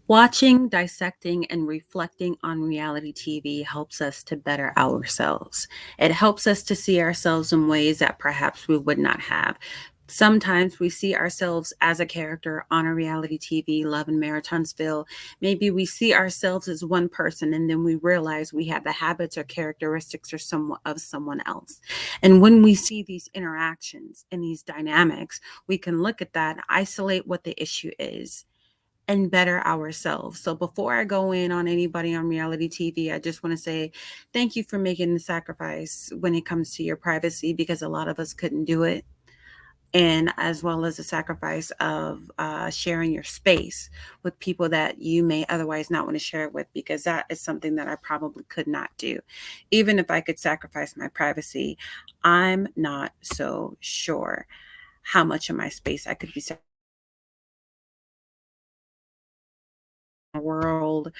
Watching, dissecting, and reflecting on reality TV helps us to better ourselves. It helps us to see ourselves in ways that perhaps we would not have. Sometimes we see ourselves as a character on a reality TV, Love and Marriage Huntsville. Maybe we see ourselves as one person and then we realize we have the habits or characteristics or of someone else. And when we see these interactions and these dynamics, we can look at that, isolate what the issue is, and better ourselves. So before I go in on anybody on reality TV, I just want to say thank you for making the sacrifice when it comes to your privacy, because a lot of us couldn't do it. And as well as the sacrifice of sharing your space with people that you may otherwise not want to share it with, because that is something that I probably could not do. Even if I could sacrifice my privacy, I'm not so sure how much of my space I could be world.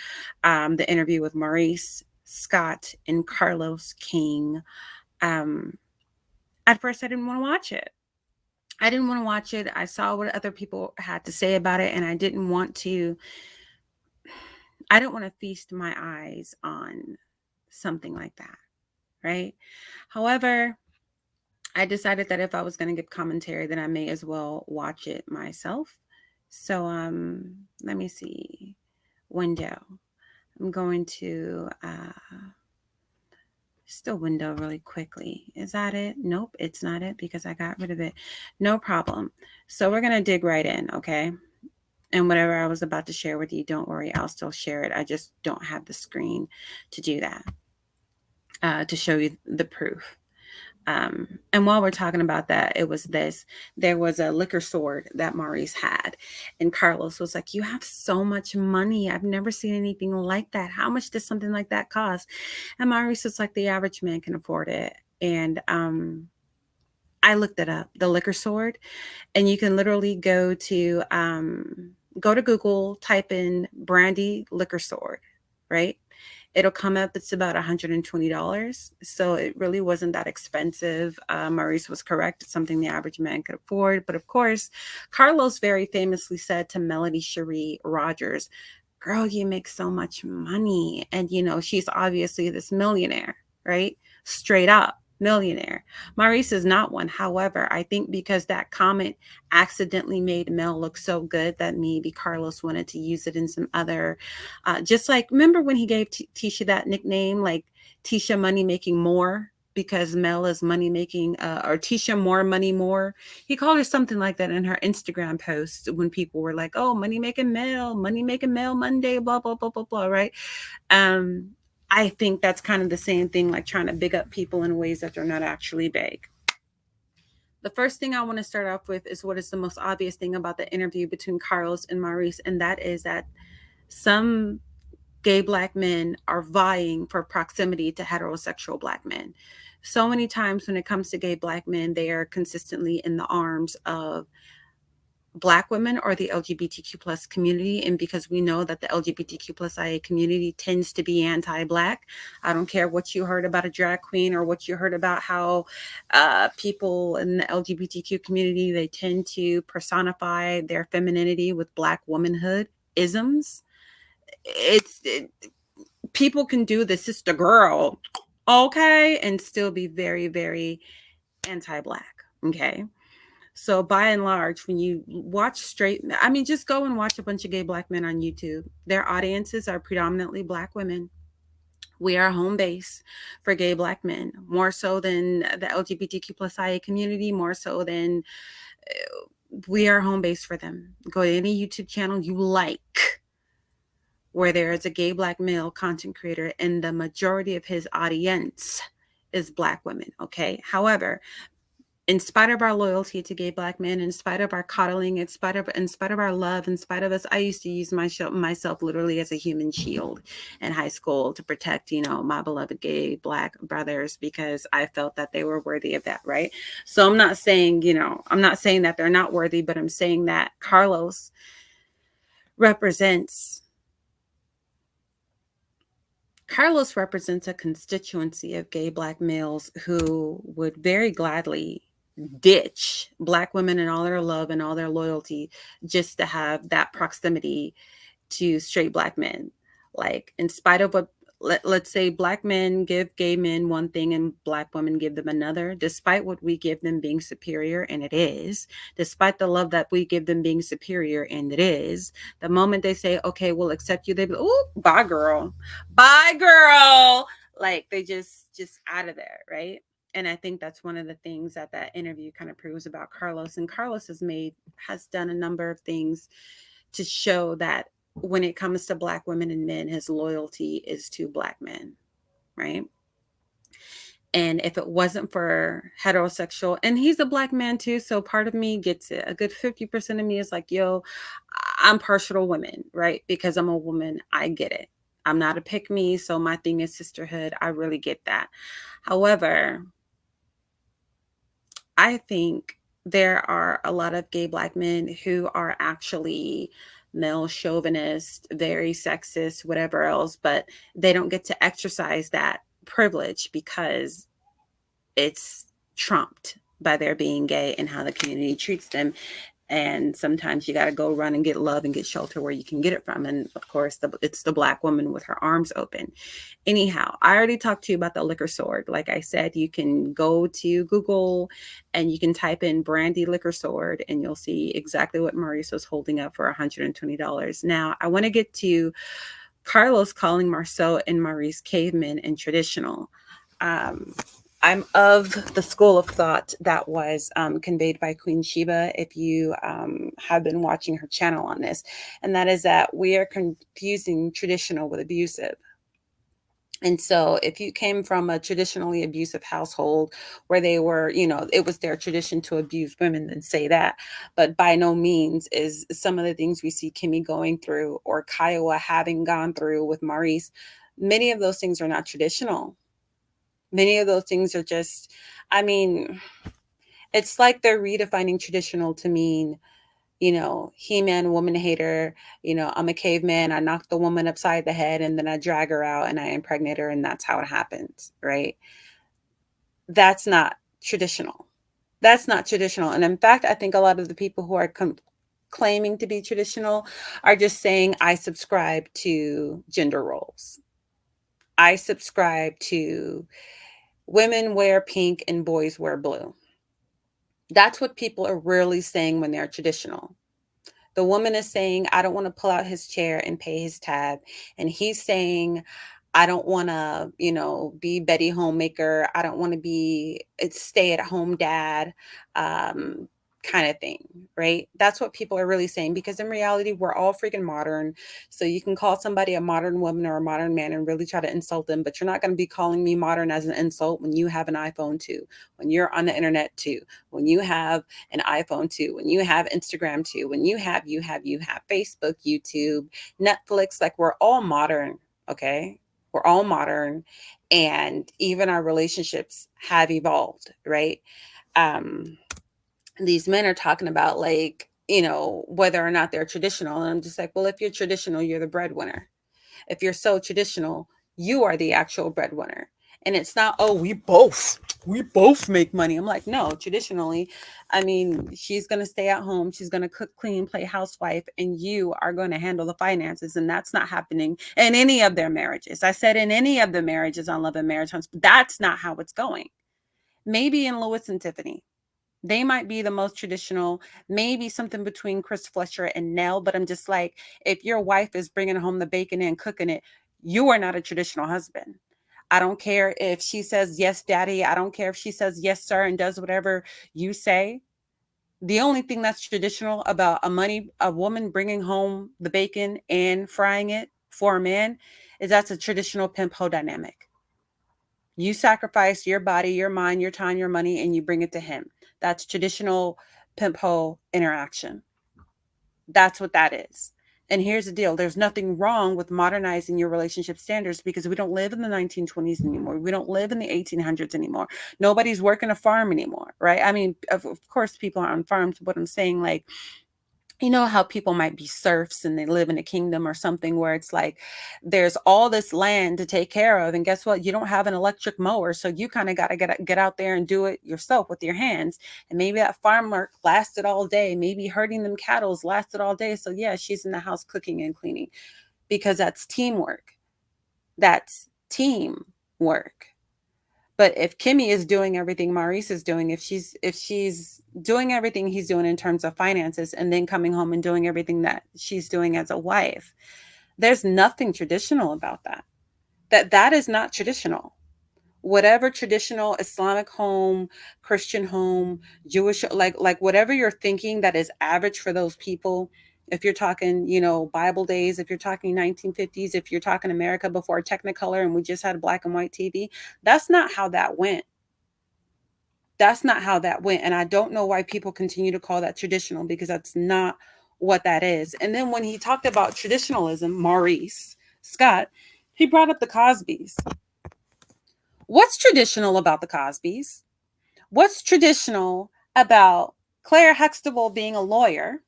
The interview with Maurice, Scott, and Carlos King. Um, at first, I didn't want to watch it. I didn't want to watch it. I saw what other people had to say about it, and I didn't want to. I don't want to feast my eyes on something like that, right? However, I decided that if I was going to give commentary, then I may as well watch it myself. So, let me see. Window. I'm going to still window really quickly. Is that it? Nope, it's not it because I got rid of it. No problem. So we're going to dig right in, okay? And whatever I was about to share with you, don't worry, I'll still share it. I just don't have the screen to do that, to show you the proof. And while we're talking about that, it was this. There was a liquor store that Maurice had. And Carlos was like, "You have so much money. I've never seen anything like that. How much does something like that cost?" And Maurice was like, "The average man can afford it." And I looked it up, the liquor sword, and you can literally go to Google, type in Brandy liquor sword, right? It'll come up. It's about $120. So it really wasn't that expensive. Maurice was correct. It's something the average man could afford. But of course, Carlos very famously said to Melody Cherie Rogers, "Girl, you make so much money." And, she's obviously this millionaire, right? Straight up millionaire. Maurice is not one. However, I think because that comment accidentally made Mel look so good that maybe Carlos wanted to use it in some other, just like, remember when he gave Tisha that nickname, like Tisha Money Making More, because Mel is money making, or Tisha More Money More. He called her something like that in her Instagram post when people were like, "Oh, money making Mel Monday, blah, blah, blah, blah, blah," right? Um, I think that's kind of the same thing, like trying to big up people in ways that they're not actually big. The first thing I want to start off with is what is the most obvious thing about the interview between Carlos and Maurice, and that is that some gay black men are vying for proximity to heterosexual black men. So many times when it comes to gay black men, they are consistently in the arms of Black women or the LGBTQ plus community. And because we know that the LGBTQ plus IA community tends to be anti-Black, I don't care what you heard about a drag queen or what you heard about how people in the LGBTQ community, they tend to personify their femininity with Black womanhood isms. People can do the sister girl, okay, and still be very, very anti-Black, okay? So by and large, when you watch just go and watch a bunch of gay black men on YouTube. Their audiences are predominantly Black women. We are home base for gay black men, more so than the LGBTQ plus IA community, more so than we are home base for them. Go to any YouTube channel you like where there is a gay black male content creator, and the majority of his audience is Black women, okay? However, in spite of our loyalty to gay black men, in spite of our coddling, in spite of our love, in spite of us, I used to use myself literally as a human shield in high school to protect, my beloved gay black brothers, because I felt that they were worthy of that, right? So I'm not saying that they're not worthy, but I'm saying that represents Carlos represents a constituency of gay black males who would very gladly ditch black women and all their love and all their loyalty just to have that proximity to straight black men. Like, in spite of what, let's say black men give gay men one thing and black women give them another, despite what we give them being superior, and it is, despite the love that we give them being superior, and it is, the moment they say, okay, we'll accept you, they be, oh, bye girl, bye girl. Like, they just out of there, right? And I think that's one of the things that that interview kind of proves about Carlos. And Carlos has done a number of things to show that when it comes to black women and men, his loyalty is to black men, right? And if it wasn't for heterosexual, and he's a black man too, so part of me gets it. A good 50% of me is like, yo, I'm partial to women, right? Because I'm a woman, I get it. I'm not a pick me, so my thing is sisterhood. I really get that. However, I think there are a lot of gay black men who are actually male chauvinist, very sexist, whatever else, but they don't get to exercise that privilege because it's trumped by their being gay and how the community treats them. And sometimes you got to go run and get love and get shelter where you can get it from. And of course, it's the black woman with her arms open. Anyhow, I already talked to you about the liquor sword. Like I said, you can go to Google and you can type in Brandy liquor sword and you'll see exactly what Maurice was holding up for $120. Now, I want to get to Carlos calling Marceau and Maurice cavemen and traditional. I'm of the school of thought that was conveyed by Queen Sheba, if you have been watching her channel on this, and that is that we are confusing traditional with abusive. And so if you came from a traditionally abusive household where they were, it was their tradition to abuse women, then say that. But by no means is some of the things we see Kimmy going through or Kiowa having gone through with Maurice, many of those things are not traditional. Many of those things are just, I mean, it's like they're redefining traditional to mean, He-Man, woman hater, I'm a caveman, I knock the woman upside the head and then I drag her out and I impregnate her and that's how it happens, right? That's not traditional. That's not traditional. And in fact, I think a lot of the people who are claiming to be traditional are just saying, I subscribe to gender roles. I subscribe to women wear pink and boys wear blue. That's what people are really saying when they're traditional. The woman is saying, I don't want to pull out his chair and pay his tab. And he's saying, I don't want to, be Betty homemaker. I don't want to be stay at home dad, kind of thing, right? That's what people are really saying, because in reality, we're all freaking modern. So you can call somebody a modern woman or a modern man and really try to insult them, but you're not going to be calling me modern as an insult when you have an iPhone too, when you're on the internet too, when you have an iPhone too, when you have Instagram too, when you have Facebook, YouTube, Netflix. Like, we're all modern, okay? We're all modern, and even our relationships have evolved, right? These men are talking about, like, whether or not they're traditional. And I'm just like, well, if you're traditional, you're the breadwinner. If you're so traditional, you are the actual breadwinner. And it's not, oh, we both make money. I'm like, no, traditionally, I mean, she's going to stay at home. She's going to cook, clean, play housewife, and you are going to handle the finances. And that's not happening in any of their marriages. I said in any of the marriages on Love and Marriage Hunts, that's not how it's going. Maybe in Lewis and Tiffany, they might be the most traditional, maybe something between Chris Fletcher and Nell. But I'm just like, if your wife is bringing home the bacon and cooking it, you are not a traditional husband. I don't care if she says, yes, daddy. I don't care if she says, yes, sir, and does whatever you say. The only thing that's traditional about a woman bringing home the bacon and frying it for a man is that's a traditional pimp hoe dynamic. You sacrifice your body, your mind, your time, your money, and you bring it to him. That's traditional pimp hoe interaction. That's what that is. And here's the deal. There's nothing wrong with modernizing your relationship standards, because we don't live in the 1920s anymore. We don't live in the 1800s anymore. Nobody's working a farm anymore, right? I mean, of course, people are on farms, but I'm saying, like, you know how people might be serfs and they live in a kingdom or something where it's like there's all this land to take care of, and guess what, you don't have an electric mower, so you kind of got to get out there and do it yourself with your hands. And maybe that farmer lasted all day, maybe herding them cattle's lasted all day, so yeah, she's in the house cooking and cleaning, because that's teamwork. That's teamwork. But if Kimmy is doing everything Maurice is doing, if she's doing everything he's doing in terms of finances, and then coming home and doing everything that she's doing as a wife, there's nothing traditional about that. That is not traditional. Whatever traditional Islamic home, Christian home, Jewish, like whatever you're thinking that is average for those people, if you're talking, Bible days, if you're talking 1950s, if you're talking America before Technicolor and we just had black and white TV, that's not how that went. That's not how that went. And I don't know why people continue to call that traditional, because that's not what that is. And then when he talked about traditionalism, Maurice Scott, he brought up the Cosbys. What's traditional about the Cosbys? What's traditional about Claire Huxtable being a lawyer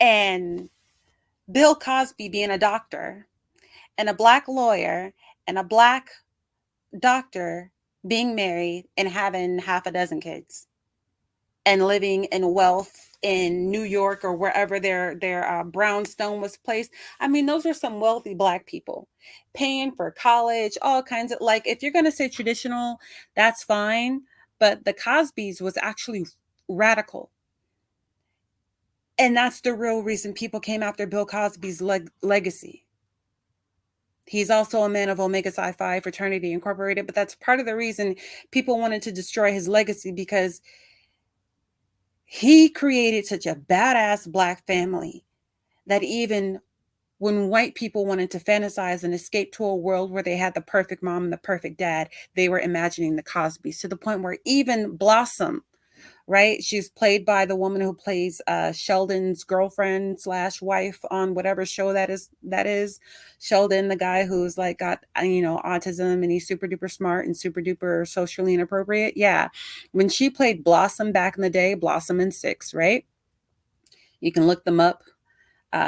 and Bill Cosby being a doctor, and a black lawyer and a black doctor being married and having half a dozen kids and living in wealth in New York or wherever their brownstone was placed? I mean, those are some wealthy black people paying for college, all kinds of, like, if you're going to say traditional, that's fine. But the Cosbys was actually radical. And that's the real reason people came after Bill Cosby's legacy. He's also a man of Omega Psi Phi Fraternity Incorporated, but that's part of the reason people wanted to destroy his legacy, because he created such a badass black family that even when white people wanted to fantasize and escape to a world where they had the perfect mom and the perfect dad, they were imagining the Cosbys, to the point where even Blossom, right? She's played by the woman who plays Sheldon's girlfriend slash wife on whatever show that is. Sheldon, the guy who's like got autism, and he's super duper smart and super duper socially inappropriate. Yeah, when she played Blossom back in the day, Blossom and Six, right? You can look them up.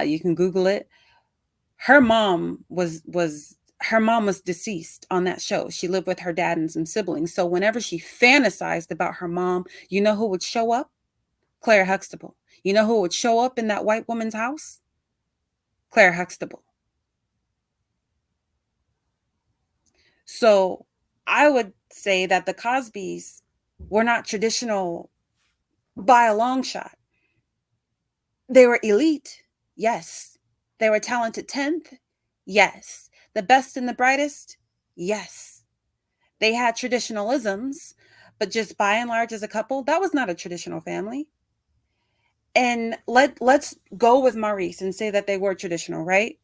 You can Google it. Her mom was deceased on that show. She lived with her dad and some siblings. So whenever she fantasized about her mom, you know who would show up? Claire Huxtable. You know who would show up in that white woman's house? Claire Huxtable. So I would say that the Cosbys were not traditional by a long shot. They were elite, yes. They were talented 10th, yes. The best and the brightest, yes. They had traditionalisms, but just by and large as a couple, that was not a traditional family. And let's go with Maurice and say that they were traditional, right?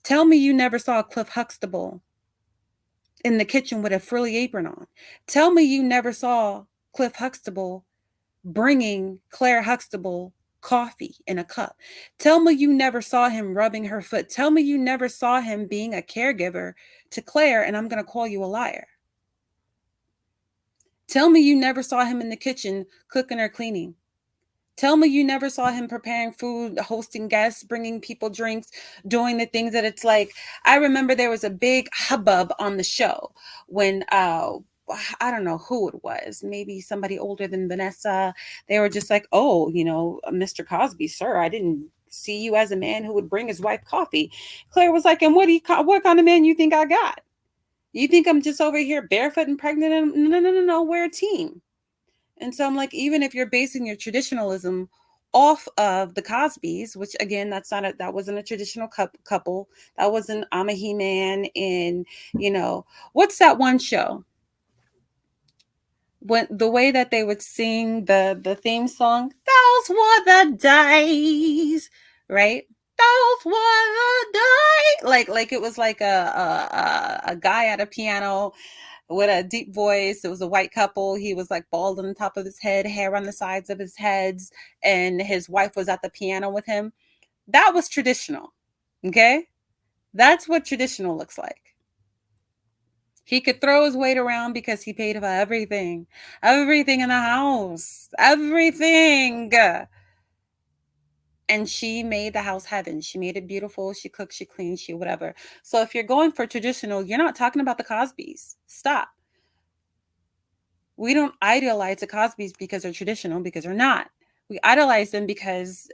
Tell me you never saw Cliff Huxtable in the kitchen with a frilly apron on. Tell me you never saw Cliff Huxtable bringing Claire Huxtable coffee in a cup. Tell me you never saw him rubbing her foot. Tell me you never saw him being a caregiver to Claire, and I'm going to call you a liar. Tell me you never saw him in the kitchen cooking or cleaning. Tell me you never saw him preparing food, hosting guests, bringing people drinks, doing the things that it's like. I remember there was a big hubbub on the show when I don't know who it was, maybe somebody older than Vanessa. They were just like, oh, Mr. Cosby, sir, I didn't see you as a man who would bring his wife coffee. Claire was like, and what kind of man you think I got? You think I'm just over here barefoot and pregnant? No, we're a team. And so I'm like, even if you're basing your traditionalism off of the Cosbys, which again, that wasn't a traditional couple. That wasn't I'm a He-Man in, what's that one show? When the way that they would sing the theme song, those were the days, right? Those were the days. Like it was like a guy at a piano with a deep voice. It was a white couple. He was like bald on the top of his head, hair on the sides of his heads, and his wife was at the piano with him. That was traditional. Okay? That's what traditional looks like. He could throw his weight around because he paid for everything. Everything in the house. Everything. And she made the house heaven. She made it beautiful. She cooked, she cleaned, she whatever. So if you're going for traditional, you're not talking about the Cosbys. Stop. We don't idolize the Cosbys because they're traditional, because they're not. We idolize them because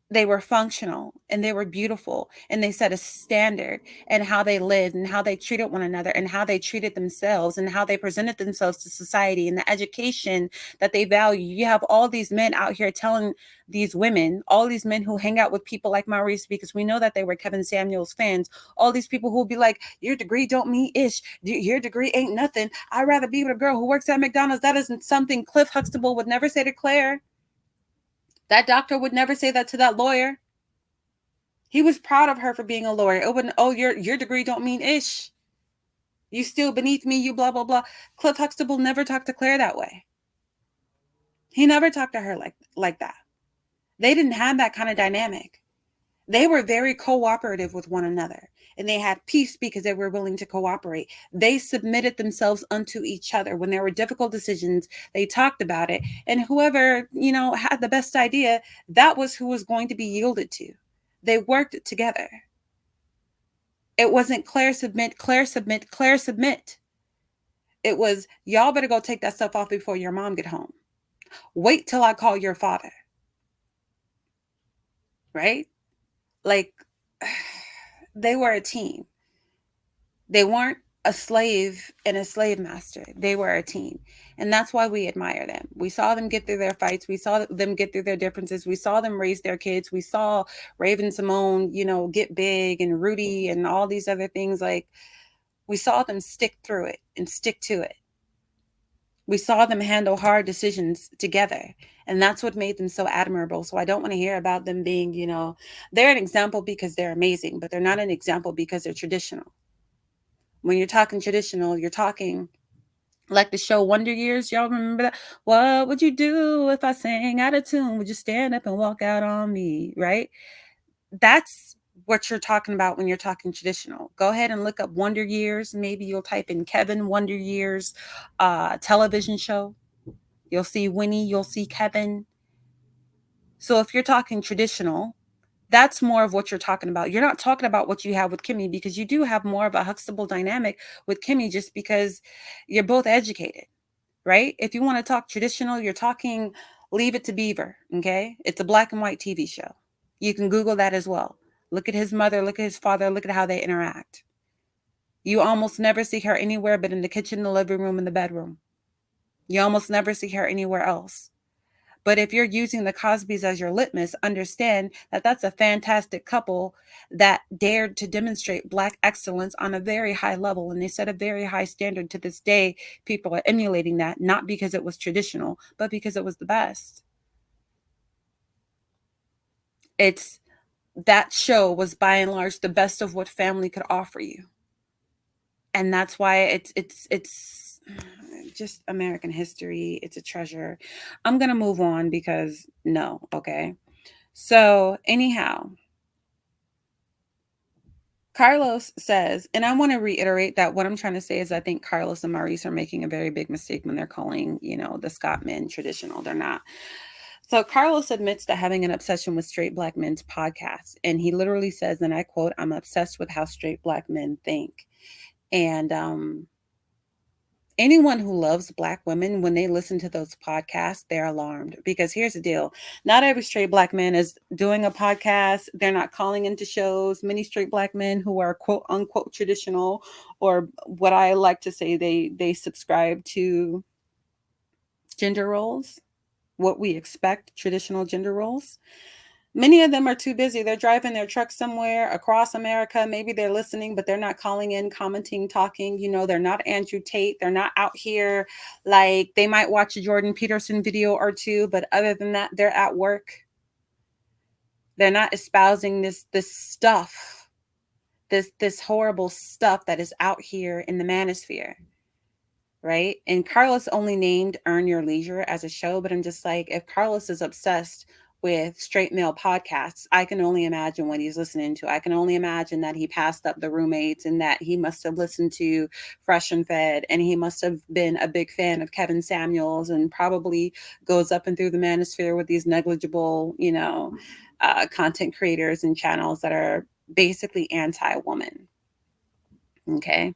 they were functional and they were beautiful and they set a standard, and how they lived and how they treated one another and how they treated themselves and how they presented themselves to society and the education that they value. You have all these men out here telling these women, all these men who hang out with people like Maurice, because we know that they were Kevin Samuels fans, all these people who will be like, your degree don't mean ish, your degree ain't nothing, I'd rather be with a girl who works at McDonald's. That isn't something Cliff Huxtable would never say to Claire. That doctor would never say that to that lawyer. He was proud of her for being a lawyer. It wouldn't, oh, your degree don't mean ish, you still beneath me, you blah, blah, blah. Cliff Huxtable never talked to Claire that way. He never talked to her like that. They didn't have that kind of dynamic. They were very cooperative with one another, and they had peace because they were willing to cooperate. They submitted themselves unto each other. When there were difficult decisions, they talked about it, and whoever, had the best idea, that was who was going to be yielded to. They worked together. It wasn't Claire submit, Claire submit, Claire submit. It was, y'all better go take that stuff off before your mom get home. Wait till I call your father. Right? Like, they were a team. They weren't a slave and a slave master. They were a team. And that's why we admire them. We saw them get through their fights. We saw them get through their differences. We saw them raise their kids. We saw Raven Simone, get big, and Rudy and all these other things. Like, we saw them stick through it and stick to it. We saw them handle hard decisions together. And that's what made them so admirable. So I don't want to hear about them being, they're an example because they're amazing, but they're not an example because they're traditional. When you're talking traditional, you're talking like the show Wonder Years. Y'all remember that? What would you do if I sang out of tune? Would you stand up and walk out on me? Right? That's what you're talking about when you're talking traditional. Go ahead and look up Wonder Years. Maybe you'll type in Kevin Wonder Years television show. You'll see Winnie, you'll see Kevin. So if you're talking traditional, that's more of what you're talking about. You're not talking about what you have with Kimmy, because you do have more of a Huxtable dynamic with Kimmy just because you're both educated, right? If you want to talk traditional, you're talking Leave It to Beaver, okay? It's a black and white TV show. You can Google that as well. Look at his mother, look at his father, look at how they interact. You almost never see her anywhere but in the kitchen, the living room, and the bedroom. You almost never see her anywhere else. But if you're using the Cosbys as your litmus, understand that that's a fantastic couple that dared to demonstrate Black excellence on a very high level. And they set a very high standard. To this day, people are emulating that, not because it was traditional, but because it was the best. That show was by and large the best of what family could offer you. And that's why it's just American history. It's a treasure. I'm going to move on because no, okay. So anyhow, Carlos says, and I want to reiterate that what I'm trying to say is I think Carlos and Maurice are making a very big mistake when they're calling, the Scott men traditional. They're not. So Carlos admits to having an obsession with straight Black men's podcasts. And he literally says, and I quote, "I'm obsessed with how straight Black men think." And anyone who loves Black women, when they listen to those podcasts, they're alarmed, because here's the deal. Not every straight Black man is doing a podcast. They're not calling into shows. Many straight Black men who are quote unquote traditional, or what I like to say, they subscribe to gender roles, what we expect, traditional gender roles. Many of them are too busy. They're driving their truck somewhere across America. Maybe they're listening, but they're not calling in, commenting, talking. They're not Andrew Tate. They're not out here. Like, they might watch a Jordan Peterson video or two, but other than that, they're at work. They're not espousing this stuff, this horrible stuff that is out here in the manosphere, right? And Carlos only named Earn Your Leisure as a show, but I'm just like, if Carlos is obsessed with straight male podcasts, I can only imagine what he's listening to. I can only imagine that he passed up the roommates, and that he must have listened to Fresh and Fed, and he must have been a big fan of Kevin Samuels, and probably goes up and through the manosphere with these negligible, content creators and channels that are basically anti-woman. Okay.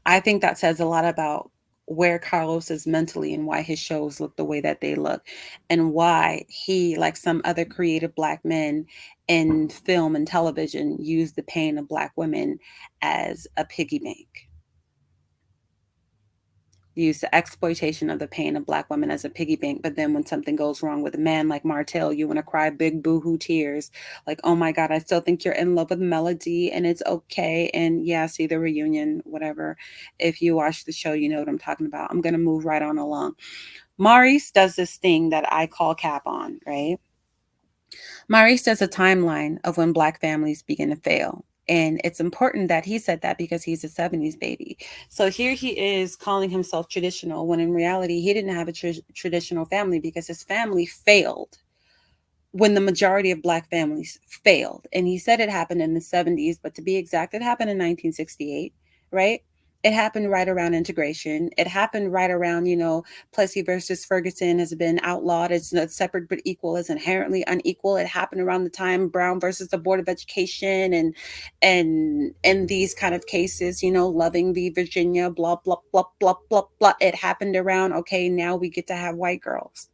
I think that says a lot about where Carlos is mentally and why his shows look the way that they look, and why he, like some other creative Black men in film and television, use the pain of Black women as a piggy bank. Use the exploitation of the pain of Black women as a piggy bank. But then when something goes wrong with a man like Martell, you want to cry big boohoo tears. Like, oh my God, I still think you're in love with Melody and it's okay. And yeah, see the reunion, whatever. If you watch the show, you know what I'm talking about. I'm going to move right on along. Maurice does this thing that I call cap on, right? Maurice does a timeline of when Black families begin to fail. And it's important that he said that because he's a 70s baby. So here he is calling himself traditional when in reality he didn't have a traditional family because his family failed when the majority of Black families failed. And he said it happened in the 70s, but to be exact, it happened in 1968, right? It happened right around integration. It happened right around, Plessy versus Ferguson has been outlawed. It's not separate but equal, is inherently unequal. It happened around the time Brown versus the Board of Education and these kind of cases, Loving v. Virginia, blah, blah, blah, blah, blah, blah. It happened around, okay, now we get to have white girls.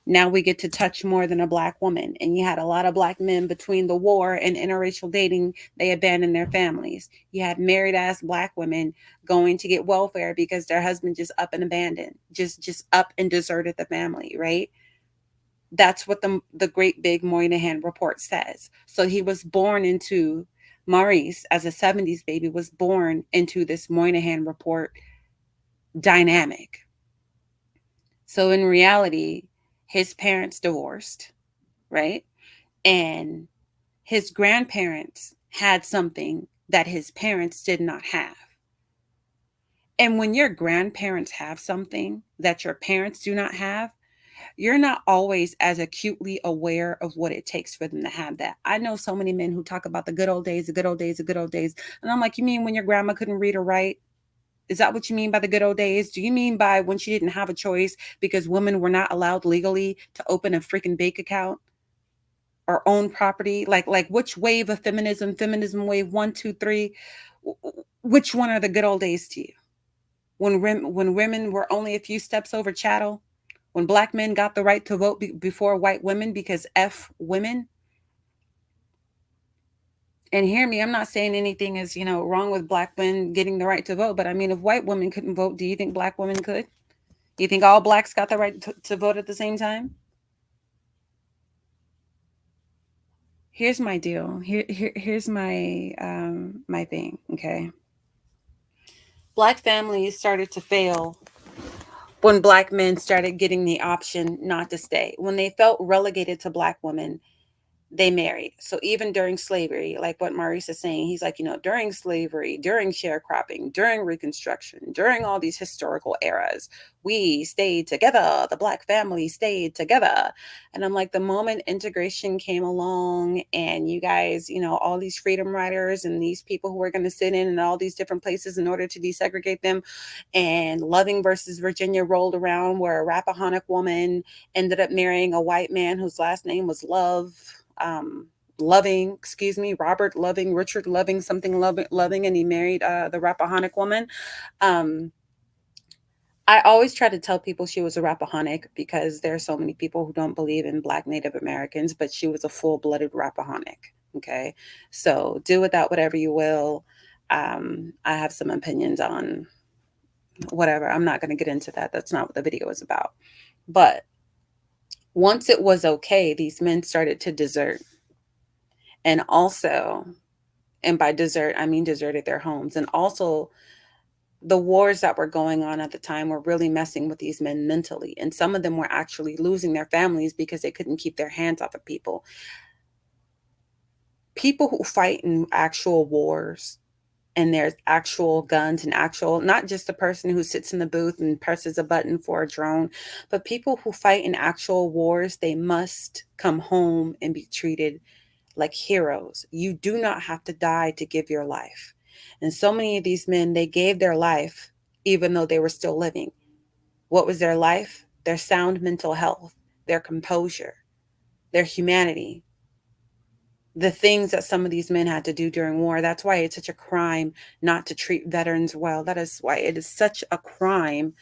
Now we get to touch more than a Black woman. And you had a lot of Black men between the war and interracial dating, they abandoned their families. You had married ass Black women going to get welfare because their husband just up and abandoned, just up and deserted the family, right? That's what the great big Moynihan report says. So he was born into, Maurice, as a 70s baby, was born into this Moynihan report dynamic. So in reality, his parents divorced, right? And his grandparents had something that his parents did not have. And when your grandparents have something that your parents do not have, you're not always as acutely aware of what it takes for them to have that. I know so many men who talk about the good old days, the good old days, the good old days. And I'm like, you mean when your grandma couldn't read or write? Is that what you mean by the good old days? Do you mean by when she didn't have a choice because women were not allowed legally to open a freaking bank account or own property? Like which wave of feminism wave 1, 2, 3, which one are the good old days to you? When women were only a few steps over chattel, when Black men got the right to vote before white women because F women. And hear me, I'm not saying anything is, wrong with Black men getting the right to vote. But I mean, if white women couldn't vote, do you think Black women could? Do you think all Blacks got the right to vote at the same time? Here's my deal. Here's my my thing. Okay, Black families started to fail when Black men started getting the option not to stay. When they felt relegated to Black women, they married. So even during slavery, like what Maurice is saying, he's like, during slavery, during sharecropping, during Reconstruction, during all these historical eras, we stayed together. The Black family stayed together. And I'm like, the moment integration came along and you guys, all these freedom riders and these people who were going to sit in all these different places in order to desegregate them, and Loving versus Virginia rolled around where a Rappahannock woman ended up marrying a white man whose last name was Loving, Robert Loving, Richard Loving, something Loving, and he married the Rappahannock woman. I always try to tell people she was a Rappahannock because there are so many people who don't believe in Black Native Americans, but she was a full-blooded Rappahannock. Okay, so do with that whatever you will. I have some opinions on whatever. I'm not going to get into that. That's not what the video is about. But once it was okay, these men started to desert. And also, and by desert, I mean deserted their homes. And also, the wars that were going on at the time were really messing with these men mentally. And some of them were actually losing their families because they couldn't keep their hands off of people. People who fight in actual wars, and there's actual guns and actual, not just the person who sits in the booth and presses a button for a drone, but people who fight in actual wars, they must come home and be treated like heroes. You do not have to die to give your life. And so many of these men, they gave their life even though they were still living. What was their life? their sound mental health, their composure, their humanity, the things that some of these men had to do during war. That's why it's such a crime not to treat veterans well. That is why it is such a crime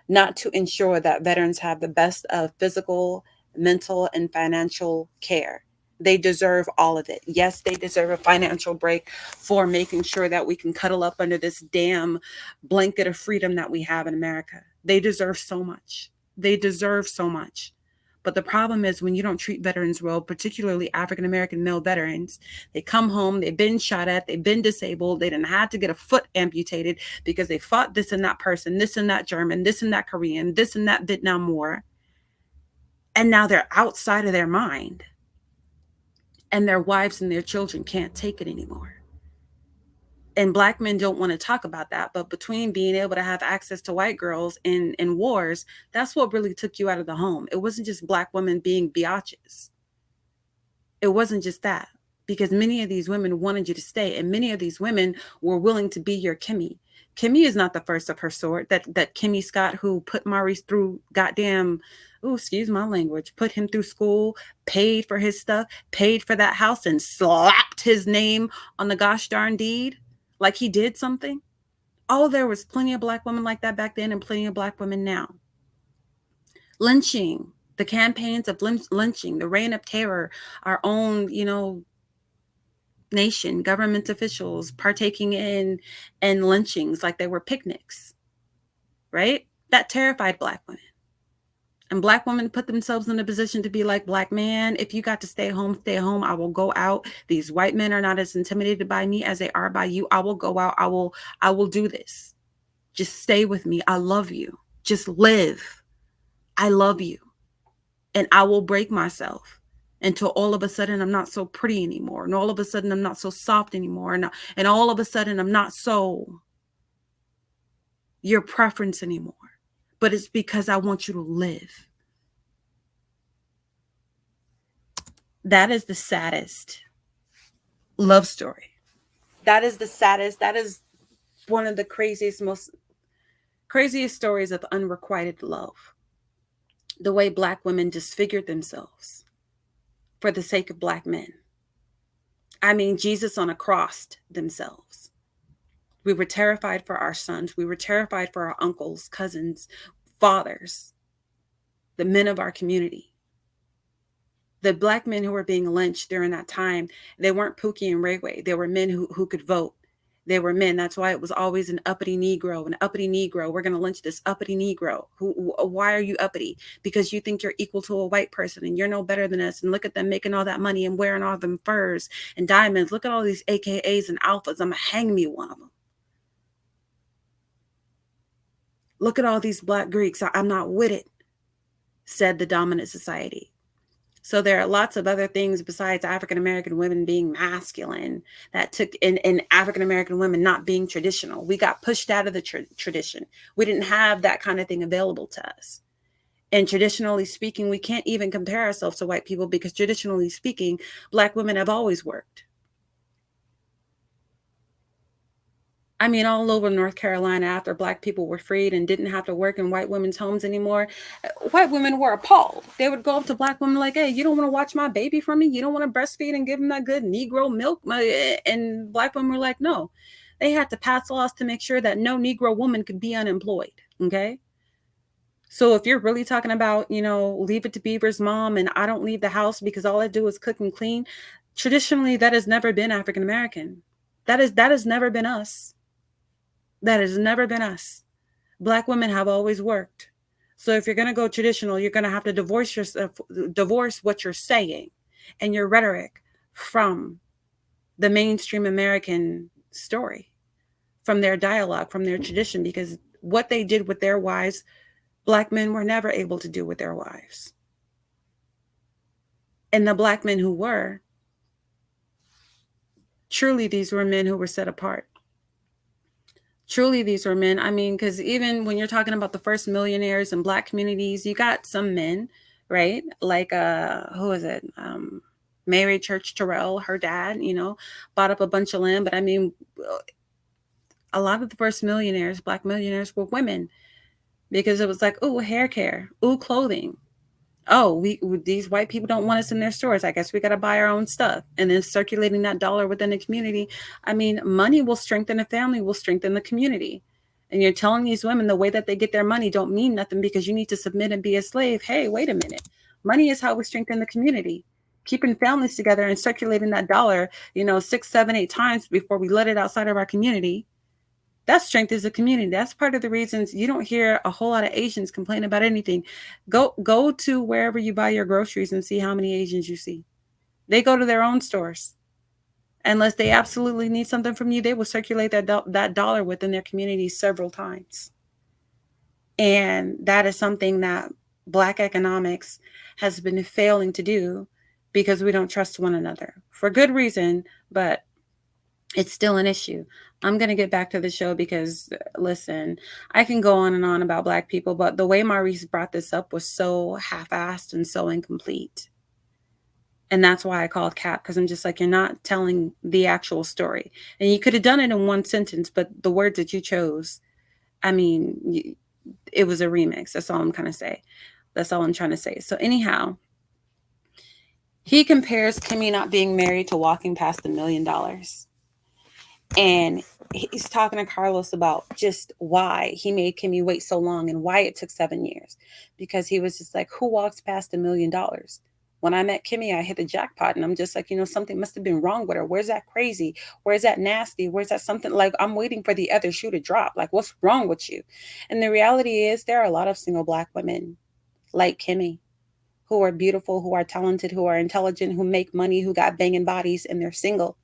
not to ensure that veterans have the best of physical, mental, and financial care. They deserve all of it. Yes, they deserve a financial break for making sure that we can cuddle up under this damn blanket of freedom that we have in America. They deserve so much. They deserve so much. But the problem is when you don't treat veterans well, particularly African American male veterans, they come home, they've been shot at, they've been disabled, they didn't have to get a foot amputated because they fought this and that person, this and that German, this and that Korean, this and that Vietnam War. And now they're outside of their mind. And their wives and their children can't take it anymore. And Black men don't want to talk about that. But between being able to have access to white girls in wars, that's what really took you out of the home. It wasn't just Black women being biatches. It wasn't just that, because many of these women wanted you to stay, and many of these women were willing to be your Kimmy. Kimmy is not the first of her sort. That Kimmy Scott who put Maurice through goddamn, excuse my language, put him through school, paid for his stuff, paid for that house, and slapped his name on the gosh darn deed like he did something. Oh, there was plenty of Black women like that back then and plenty of Black women now. Lynching, the campaigns of lynching, the reign of terror, our own, nation, government officials partaking in lynchings like they were picnics, right? That terrified Black women. And Black women put themselves in a position to be like, Black man, if you got to stay home, stay home. I will go out. These white men are not as intimidated by me as they are by you. I will go out. I will do this. Just stay with me. I love you. Just live. I love you. And I will break myself until all of a sudden I'm not so pretty anymore. And all of a sudden I'm not so soft anymore. And all of a sudden I'm not so your preference anymore. But it's because I want you to live. That is the saddest love story. That is the saddest. That is one of the craziest stories of unrequited love. The way Black women disfigured themselves for the sake of Black men. I mean, Jesus on a cross themselves. We were terrified for our sons. We were terrified for our uncles, cousins, fathers, the men of our community. The Black men who were being lynched during that time, they weren't Pookie and Ray Ray. They were men who could vote. They were men. That's why it was always an uppity Negro, an uppity Negro. We're going to lynch this uppity Negro. Why are you uppity? Because you think you're equal to a white person and you're no better than us. And look at them making all that money and wearing all them furs and diamonds. Look at all these AKAs and alphas. I'm going to hang me one of them. Look at all these Black Greeks. I'm not with it, said the dominant society. So there are lots of other things besides African-American women being masculine that took in African-American women not being traditional. We got pushed out of the tradition. We didn't have that kind of thing available to us. And traditionally speaking, we can't even compare ourselves to white people because traditionally speaking, Black women have always worked. I mean, all over North Carolina, after Black people were freed and didn't have to work in white women's homes anymore, white women were appalled. They would go up to Black women like, hey, you don't want to watch my baby for me? You don't want to breastfeed and give him that good Negro milk? And Black women were like, no. They had to pass laws to make sure that no Negro woman could be unemployed, okay? So if you're really talking about, leave it to Beaver's mom and I don't leave the house because all I do is cook and clean, traditionally, that has never been African-American. That has never been us. That has never been us. Black women have always worked. So if you're going to go traditional, you're going to have to divorce what you're saying and your rhetoric from the mainstream American story, from their dialogue, from their tradition, because what they did with their wives, Black men were never able to do with their wives. And the Black men who were, truly these were men who were set apart. Truly, these were men. I mean, because even when you're talking about the first millionaires in Black communities, you got some men, right? Like, who is it? Mary Church Terrell, her dad, bought up a bunch of land. But I mean, a lot of the first millionaires, Black millionaires, were women. because it was like, oh, hair care, oh, clothing. Oh, these white people don't want us in their stores. I guess we got to buy our own stuff. And then circulating that dollar within the community. I mean, money will strengthen a family, will strengthen the community. And you're telling these women the way that they get their money don't mean nothing because you need to submit and be a slave. Hey, wait a minute. Money is how we strengthen the community. Keeping families together and circulating that dollar, 6, 7, 8 times before we let it outside of our community. That strength is a community. That's part of the reasons you don't hear a whole lot of Asians complain about anything. Go to wherever you buy your groceries and see how many Asians you see. They go to their own stores. Unless they absolutely need something from you, they will circulate that dollar within their community several times. And that is something that Black economics has been failing to do because we don't trust one another for good reason, but it's still an issue. I'm going to get back to the show because, listen, I can go on and on about Black people, but the way Maurice brought this up was so half-assed and so incomplete. And that's why I called Cap, because I'm just like, you're not telling the actual story. And you could have done it in one sentence, but the words that you chose, I mean, it was a remix. That's all I'm trying to say. That's all I'm trying to say. So anyhow, he compares Kimmy not being married to walking past $1 million. And he's talking to Carlos about just why he made Kimmy wait so long and why it took 7 years. Because he was just like, who walks past $1 million? When I met Kimmy, I hit the jackpot, and I'm just like, something must have been wrong with her. Where's that crazy? Where's that nasty? Where's that something? Like, I'm waiting for the other shoe to drop. Like, what's wrong with you? And the reality is there are a lot of single Black women like Kimmy who are beautiful, who are talented, who are intelligent, who make money, who got banging bodies, and they're single.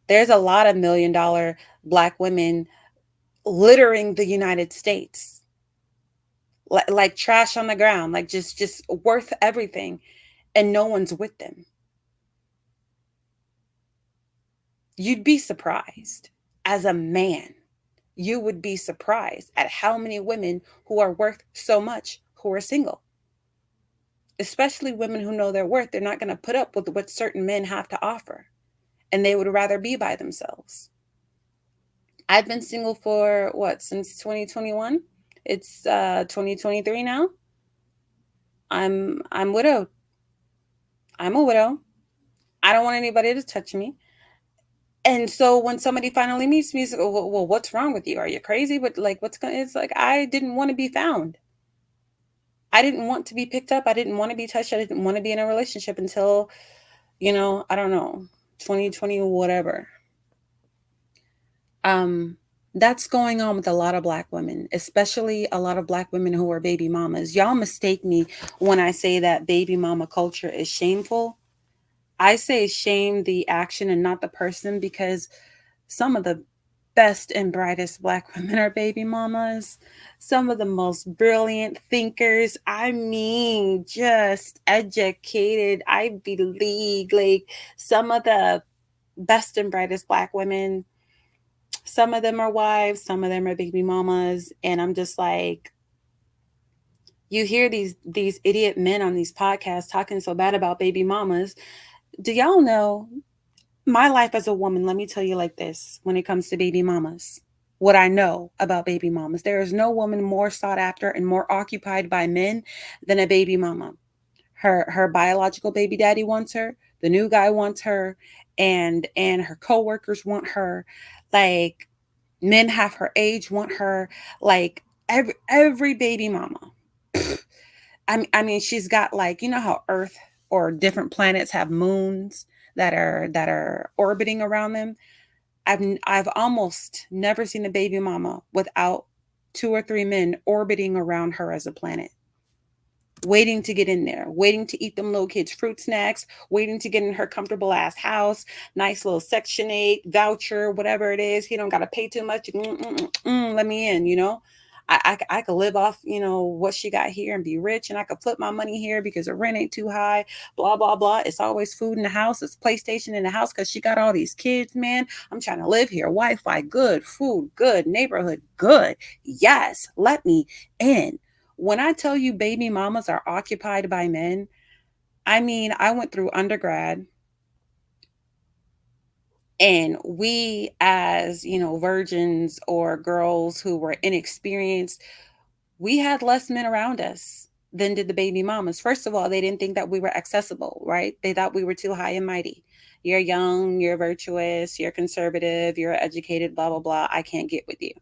There's a lot of $1 million Black women littering the United States, like trash on the ground, like just worth everything, and no one's with them. You'd be surprised. As a man, you would be surprised at how many women who are worth so much who are single. Especially women who know their worth. They're not going to put up with what certain men have to offer, and they would rather be by themselves. I've been single for since 2021. It's 2023 now. I'm widowed. I'm a widow. I don't want anybody to touch me. And so when somebody finally meets me, it's like, well, what's wrong with you? Are you crazy? But like, it's like, I didn't want to be found. I didn't want to be picked up. I didn't want to be touched. I didn't want to be in a relationship until, I don't know, 2020, whatever. That's going on with a lot of Black women, especially a lot of Black women who are baby mamas. Y'all mistake me when I say that baby mama culture is shameful. I say shame the action and not the person, because some of the best and brightest Black women are baby mamas. Some of the most brilliant thinkers. I mean, just educated, Ivy League. Like, some of the best and brightest Black women. Some of them are wives, some of them are baby mamas, and I'm just like, you hear these idiot men on these podcasts talking so bad about baby mamas. Do y'all know my life as a woman? Let me tell you like this: when it comes to baby mamas, what I know about baby mamas, there is no woman more sought after and more occupied by men than a baby mama. Her biological baby daddy wants her, the new guy wants her, and her coworkers want her. Like, men half her age want her. Like, every baby mama. I mean, she's got, like, how Earth or different planets have moons that are orbiting around them. I've almost never seen a baby mama without 2 or 3 men orbiting around her as a planet, waiting to get in there, waiting to eat them little kids' fruit snacks, waiting to get in her comfortable ass house, nice little Section 8 voucher, whatever it is. He don't got to pay too much. Let me in. I could live off, what she got here and be rich, and I could flip my money here because the rent ain't too high, blah, blah, blah. It's always food in the house. It's PlayStation in the house because she got all these kids, man. I'm trying to live here. Wi-Fi, good. Food, good. Neighborhood, good. Yes, let me in. When I tell you baby mamas are occupied by men, I mean, I went through undergrad, and we, as, virgins or girls who were inexperienced, We had less men around us than did the baby mamas. First of all, they didn't think that we were accessible, right? They thought we were too high and mighty. You're young, you're virtuous, you're conservative, you're educated, blah, blah, blah. I can't get with you.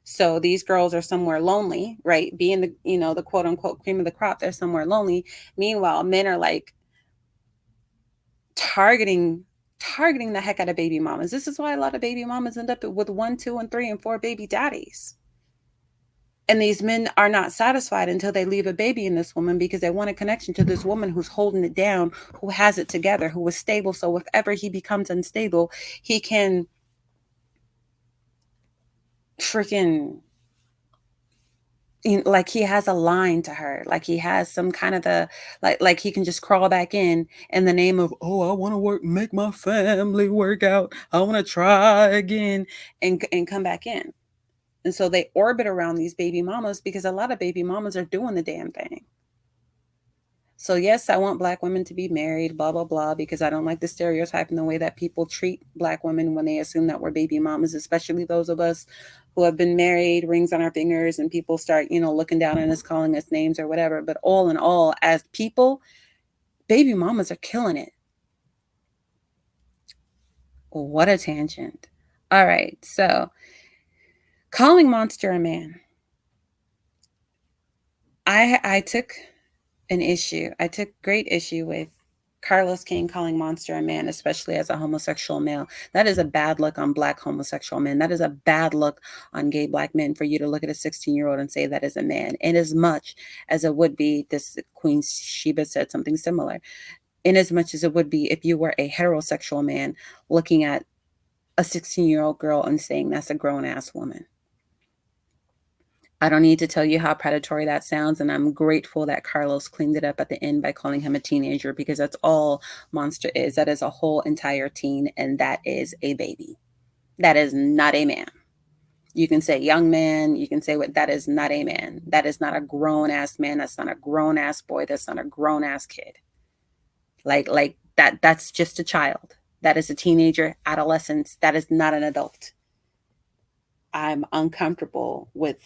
So these girls are somewhere lonely, right? Being the, the quote unquote cream of the crop, they're somewhere lonely. Meanwhile, men are like targeting targeting the heck out of baby mamas. This is why a lot of baby mamas end up with 1, 2, and 3 and 4 baby daddies. And these men are not satisfied until they leave a baby in this woman because they want a connection to this woman who's holding it down, who has it together, who is stable. So if ever he becomes unstable, he can freaking, like he has a line to her, like he has some kind of the, like he can just crawl back in the name of, oh, I want to work, make my family work out, I want to try again, and come back in. And so they orbit around these baby mamas because a lot of baby mamas are doing the damn thing. So yes, I want Black women to be married, blah, blah, blah, because I don't like the stereotype and the way that people treat Black women when they assume that we're baby mamas, especially those of us who have been married, rings on our fingers, and people start, looking down on us, calling us names or whatever. But all in all, as people, baby mamas are killing it. What a tangent. All right. So calling Monster a man. I took I took great issue with Carlos King calling Monster a man, especially as a homosexual male. That is a bad look on Black homosexual men. That is a bad look on gay Black men for you to look at a 16-year-old and say that is a man. In as much as it would be, this Queen Sheba said something similar, in as much as it would be if you were a heterosexual man looking at a 16-year-old girl and saying that's a grown-ass woman. I don't need to tell you how predatory that sounds, and I'm grateful that Carlos cleaned it up at the end by calling him a teenager, because that's all Monster is. That is a whole entire teen, and that is a baby. That is not a man. You can say young man, you can say what, that is not a man. That is not a grown-ass man. That's not a grown-ass boy. That's not a grown-ass kid. Like that's just a child. That is a teenager, adolescence. That is not an adult. I'm uncomfortable with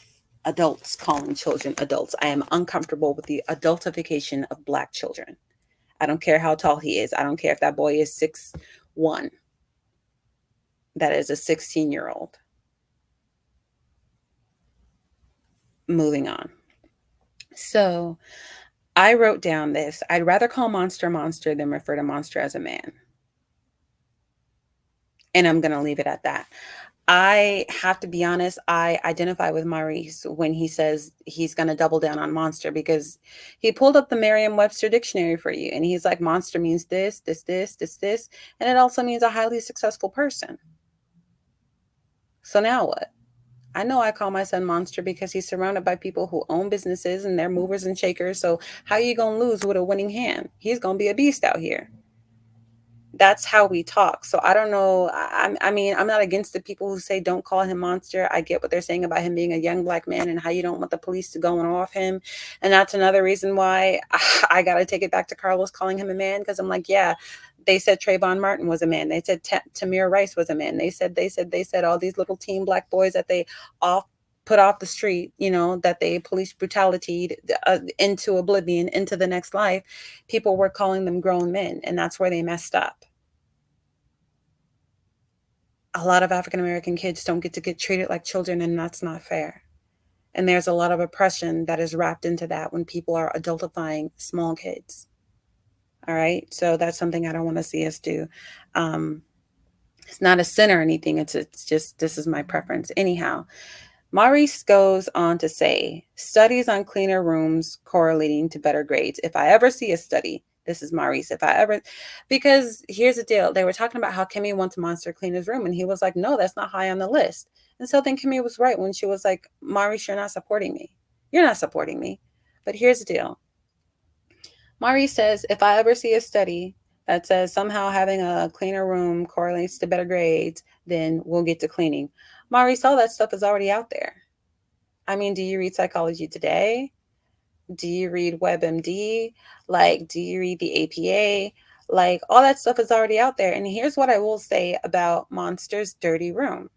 adults calling children adults. I am uncomfortable with the adultification of Black children. I don't care how tall he is. I don't care if that boy is 6'1". That is a 16-year-old. Moving on. So I wrote down this. I'd rather call Monster Monster than refer to Monster as a man. And I'm going to leave it at that. I have to be honest, I identify with Maurice when he says he's going to double down on monster, because he pulled up the Merriam-Webster dictionary for you. And he's like, monster means this, this, this, this, this. And it also means a highly successful person. So now what? I know I call my son Monster because he's surrounded by people who own businesses and they're movers and shakers. So how you going to lose with a winning hand? He's going to be a beast out here. That's how we talk. So I don't know. I mean, I'm not against the people who say don't call him Monster. I get what they're saying about him being a young Black man and how you don't want the police to go off him. And that's another reason why I got to take it back to Carlos calling him a man, because I'm like, yeah, they said Trayvon Martin was a man. They said Tamir Rice was a man. They said all these little teen Black boys that they put off the street, that they police brutality into oblivion, into the next life. People were calling them grown men, and that's where they messed up. A lot of African American kids don't get to get treated like children, and that's not fair. And there's a lot of oppression that is wrapped into that when people are adultifying small kids. All right. So that's something I don't want to see us do. It's not a sin or anything. It's just, this is my preference. Anyhow, Maurice goes on to say, studies on cleaner rooms correlating to better grades. If I ever see a study, this is Maurice, because here's the deal. They were talking about how Kimmy wants Monster to clean his room. And he was like, no, that's not high on the list. And so then Kimmy was right when she was like, Maurice, you're not supporting me. You're not supporting me. But here's the deal. Maurice says, if I ever see a study that says somehow having a cleaner room correlates to better grades, then we'll get to cleaning. Maurice, all that stuff is already out there. I mean, do you read Psychology Today? Do you read WebMD? Do you read the APA? All that stuff is already out there. And here's what I will say about Monster's dirty room.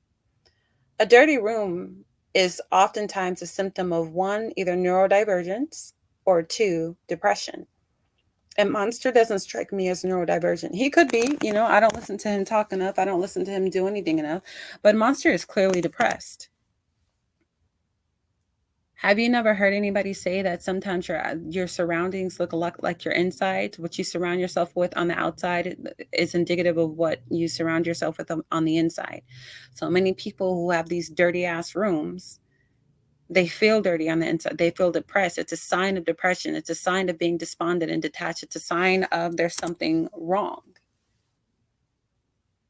A dirty room is oftentimes a symptom of one, either neurodivergence, or two, depression. And Monster doesn't strike me as neurodivergent. He could be, I don't listen to him talk enough. I don't listen to him do anything enough. But Monster is clearly depressed. Have you never heard anybody say that sometimes your surroundings look a lot like your insides? What you surround yourself with on the outside is indicative of what you surround yourself with on the inside. So many people who have these dirty ass rooms, they feel dirty on the inside. They feel depressed. It's a sign of depression. It's a sign of being despondent and detached. It's a sign of there's something wrong.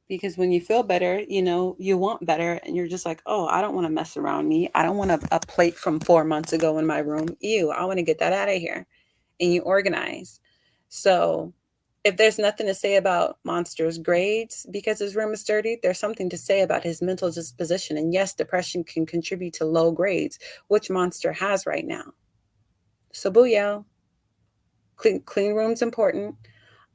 Because when you feel better, you want better, and you're just like, oh, I don't want to mess around me. I don't want a plate from 4 months ago in my room. Ew, I want to get that out of here. And you organize. So if there's nothing to say about Monster's grades because his room is dirty, there's something to say about his mental disposition. And yes, depression can contribute to low grades, which Monster has right now. So booyah. Clean room's important.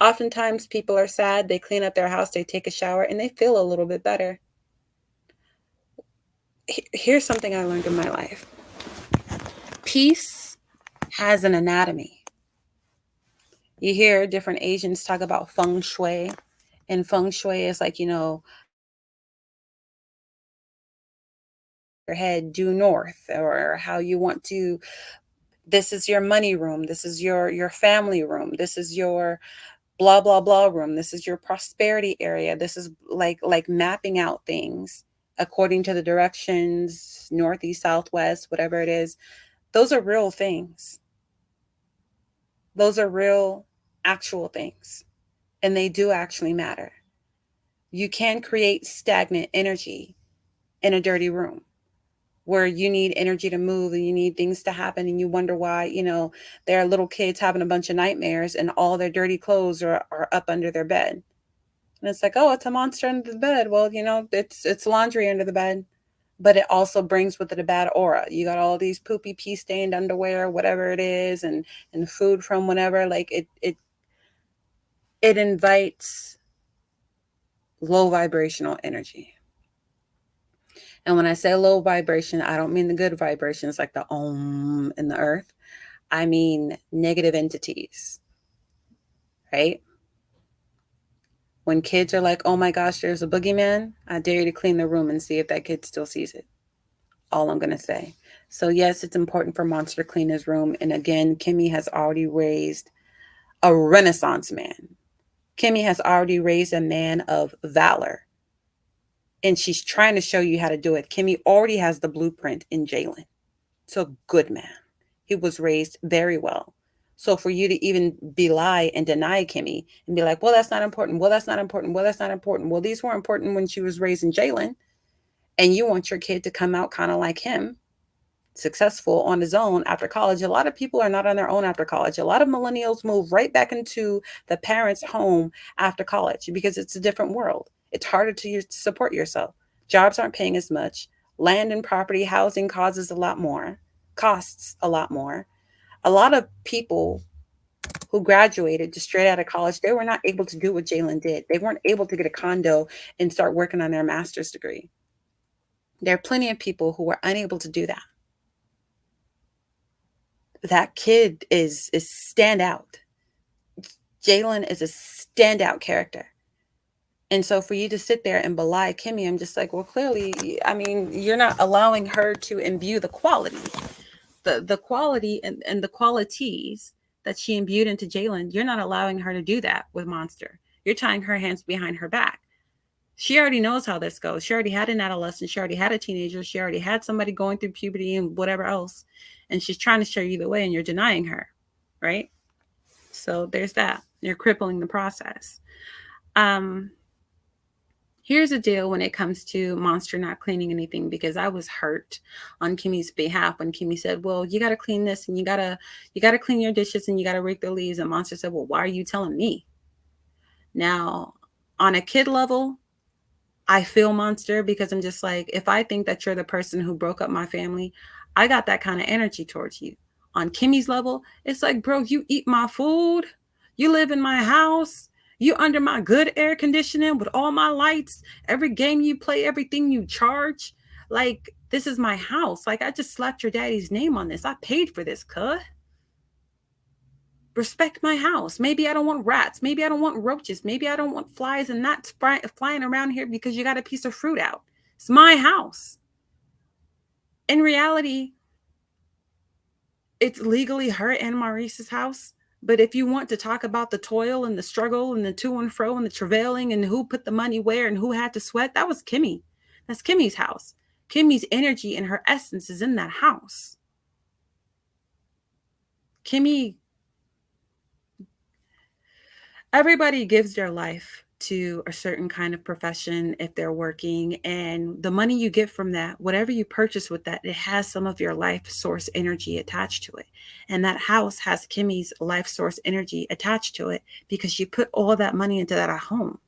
Oftentimes people are sad, they clean up their house, they take a shower, and they feel a little bit better. Here's something I learned in my life. Peace has an anatomy. You hear different Asians talk about feng shui, and feng shui is like, your head due north, or how you want to, this is your money room, this is your family room, this is your blah blah blah room, this is your prosperity area. This is like mapping out things according to the directions, northeast, southwest, whatever it is. Those are real things. Those are real, actual things, and they do actually matter. You can create stagnant energy in a dirty room where you need energy to move and you need things to happen, and you wonder why, there are little kids having a bunch of nightmares and all their dirty clothes are up under their bed. And it's like, oh, it's a monster under the bed. Well, it's laundry under the bed, but it also brings with it a bad aura. You got all these poopy pee stained underwear, whatever it is, and food from whatever. Like it invites low vibrational energy. And when I say low vibration, I don't mean the good vibrations like the Om in the earth. I mean negative entities, right? When kids are like, oh my gosh, there's a boogeyman, I dare you to clean the room and see if that kid still sees it. All I'm going to say. So yes, it's important for Monster to clean his room. And again, Kimmy has already raised a Renaissance man. Kimmy has already raised a man of valor. And she's trying to show you how to do it. Kimmy already has the blueprint in Jalen. So good man. He was raised very well. So for you to even belie and deny Kimmy and be like, well, that's not important. Well, that's not important. Well, that's not important. Well, these were important when she was raising Jalen. And you want your kid to come out kind of like him, successful on his own after college. A lot of people are not on their own after college. A lot of millennials move right back into the parents' home after college because it's a different world. It's harder to support yourself. Jobs aren't paying as much. Land and property, housing costs a lot more. A lot of people who graduated just straight out of college, they were not able to do what Jalen did. They weren't able to get a condo and start working on their master's degree. There are plenty of people who were unable to do that. That kid is standout. Jalen is a standout character. And so for you to sit there and belie Kimmy, I'm just like, well, clearly, I mean, you're not allowing her to imbue the quality. The quality and the qualities that she imbued into Jalen, you're not allowing her to do that with Monster. You're tying her hands behind her back. She already knows how this goes. She already had an adolescent. She already had a teenager. She already had somebody going through puberty and whatever else. And she's trying to show you the way and you're denying her, right? So there's that. You're crippling the process. Here's the deal when it comes to Monster not cleaning anything, because I was hurt on Kimmy's behalf when Kimmy said, well, you got to clean this and you got to clean your dishes and you got to rake the leaves. And Monster said, well, why are you telling me? Now, on a kid level, I feel Monster, because I'm just like, if I think that you're the person who broke up my family, I got that kind of energy towards you. On Kimmy's level, it's like, bro, you eat my food, you live in my house, you under my good air conditioning with all my lights, every game you play, everything you charge. Like, This is my house. Like, I just slapped your daddy's name on this. I paid for this, cuh. Respect my house. Maybe I don't want rats. Maybe I don't want roaches. Maybe I don't want flies and gnats flying around here because you got a piece of fruit out. It's my house. In reality, it's legally her and Maurice's house. But if you want to talk about the toil and the struggle and the to and fro and the travailing and who put the money where and who had to sweat, that was Kimmy. That's Kimmy's house. Kimmy's energy and her essence is in that house. Kimmy, everybody gives their life to a certain kind of profession if they're working, and the money you get from that, whatever you purchase with that, it has some of your life source energy attached to it. And that house has Kimmy's life source energy attached to it because she put all that money into that home.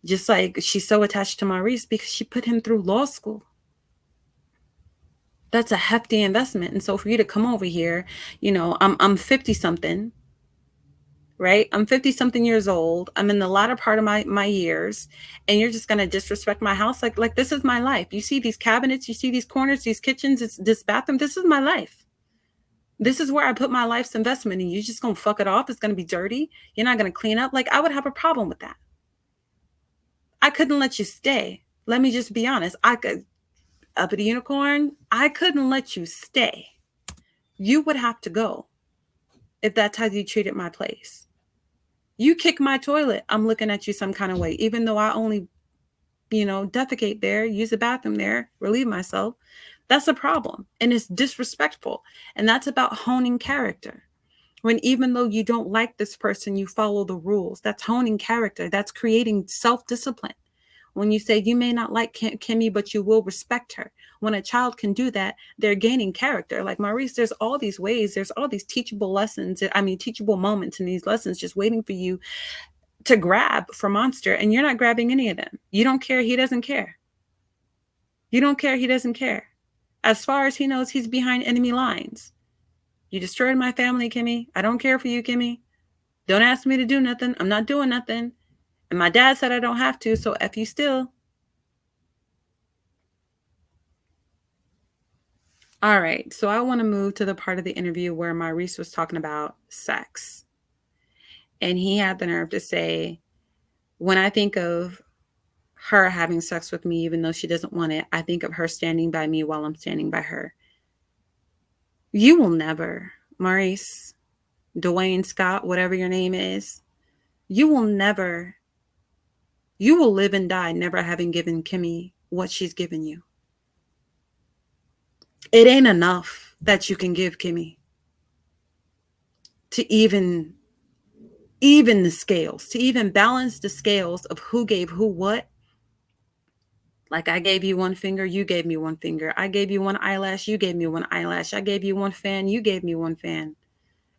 Just like she's so attached to Maurice because she put him through law school. That's a hefty investment. And so for you to come over here, I'm 50 something, right? I'm 50 something years old. I'm in the latter part of my years, and you're just going to disrespect my house. Like this is my life. You see these cabinets, you see these corners, these kitchens, it's this bathroom. This is my life. This is where I put my life's investment, and you're just going to fuck it off. It's going to be dirty. You're not going to clean up. Like, I would have a problem with that. I couldn't let you stay. Let me just be honest. Uppity unicorn, I couldn't let you stay. You would have to go if that's how you treated my place. You kick my toilet, I'm looking at you some kind of way, even though I only, defecate there, use the bathroom there, relieve myself. That's a problem. And it's disrespectful. And that's about honing character. When even though you don't like this person, you follow the rules. That's honing character. That's creating self-discipline. When you say you may not like Kimmy, but you will respect her. When a child can do that, they're gaining character. Like Maurice, there's all these ways, there's all these teachable lessons, teachable moments in these lessons just waiting for you to grab for Monster, and you're not grabbing any of them. You don't care, he doesn't care. You don't care, he doesn't care. As far as he knows, he's behind enemy lines. You destroyed my family, Kimmy. I don't care for you, Kimmy. Don't ask me to do nothing. I'm not doing nothing. And my dad said I don't have to, so F you still. All right, so I want to move to the part of the interview where Maurice was talking about sex. And he had the nerve to say, when I think of her having sex with me, even though she doesn't want it, I think of her standing by me while I'm standing by her. You will never, Maurice, Dwayne Scott, whatever your name is, you will live and die never having given Kimmy what she's given you. It ain't enough that you can give Kimmy to even the scales, to even balance the scales of who gave who what. Like, I gave you one finger, you gave me one finger. I gave you one eyelash, you gave me one eyelash. I gave you one fan, you gave me one fan.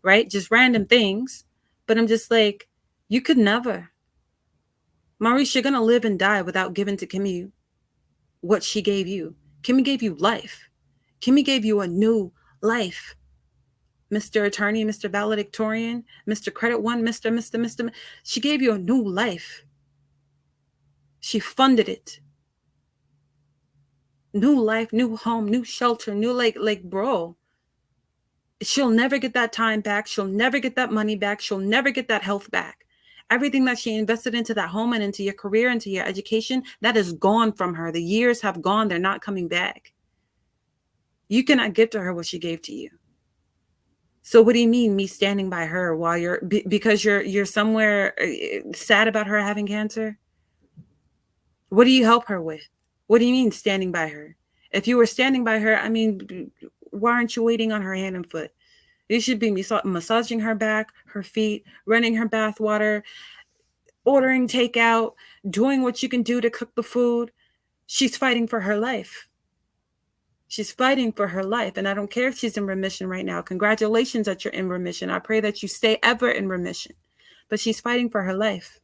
Right? Just random things. But I'm just like, you could never. Maurice, you're going to live and die without giving to Kimmy what she gave you. Kimmy gave you life. Kimmy gave you a new life. Mr. Attorney, Mr. Valedictorian, Mr. Credit One, Mr. She gave you a new life. She funded it. New life, new home, new shelter, new like bro. She'll never get that time back. She'll never get that money back. She'll never get that health back. Everything that she invested into that home and into your career, into your education, that is gone from her. The years have gone. They're not coming back. You cannot give to her what she gave to you. So what do you mean, me standing by her while because you're somewhere sad about her having cancer? What do you help her with? What do you mean standing by her? If you were standing by her, why aren't you waiting on her hand and foot? You should be massaging her back, her feet, running her bath water, ordering takeout, doing what you can do to cook the food. She's fighting for her life. She's fighting for her life. And I don't care if she's in remission right now. Congratulations that you're in remission. I pray that you stay ever in remission. But she's fighting for her life.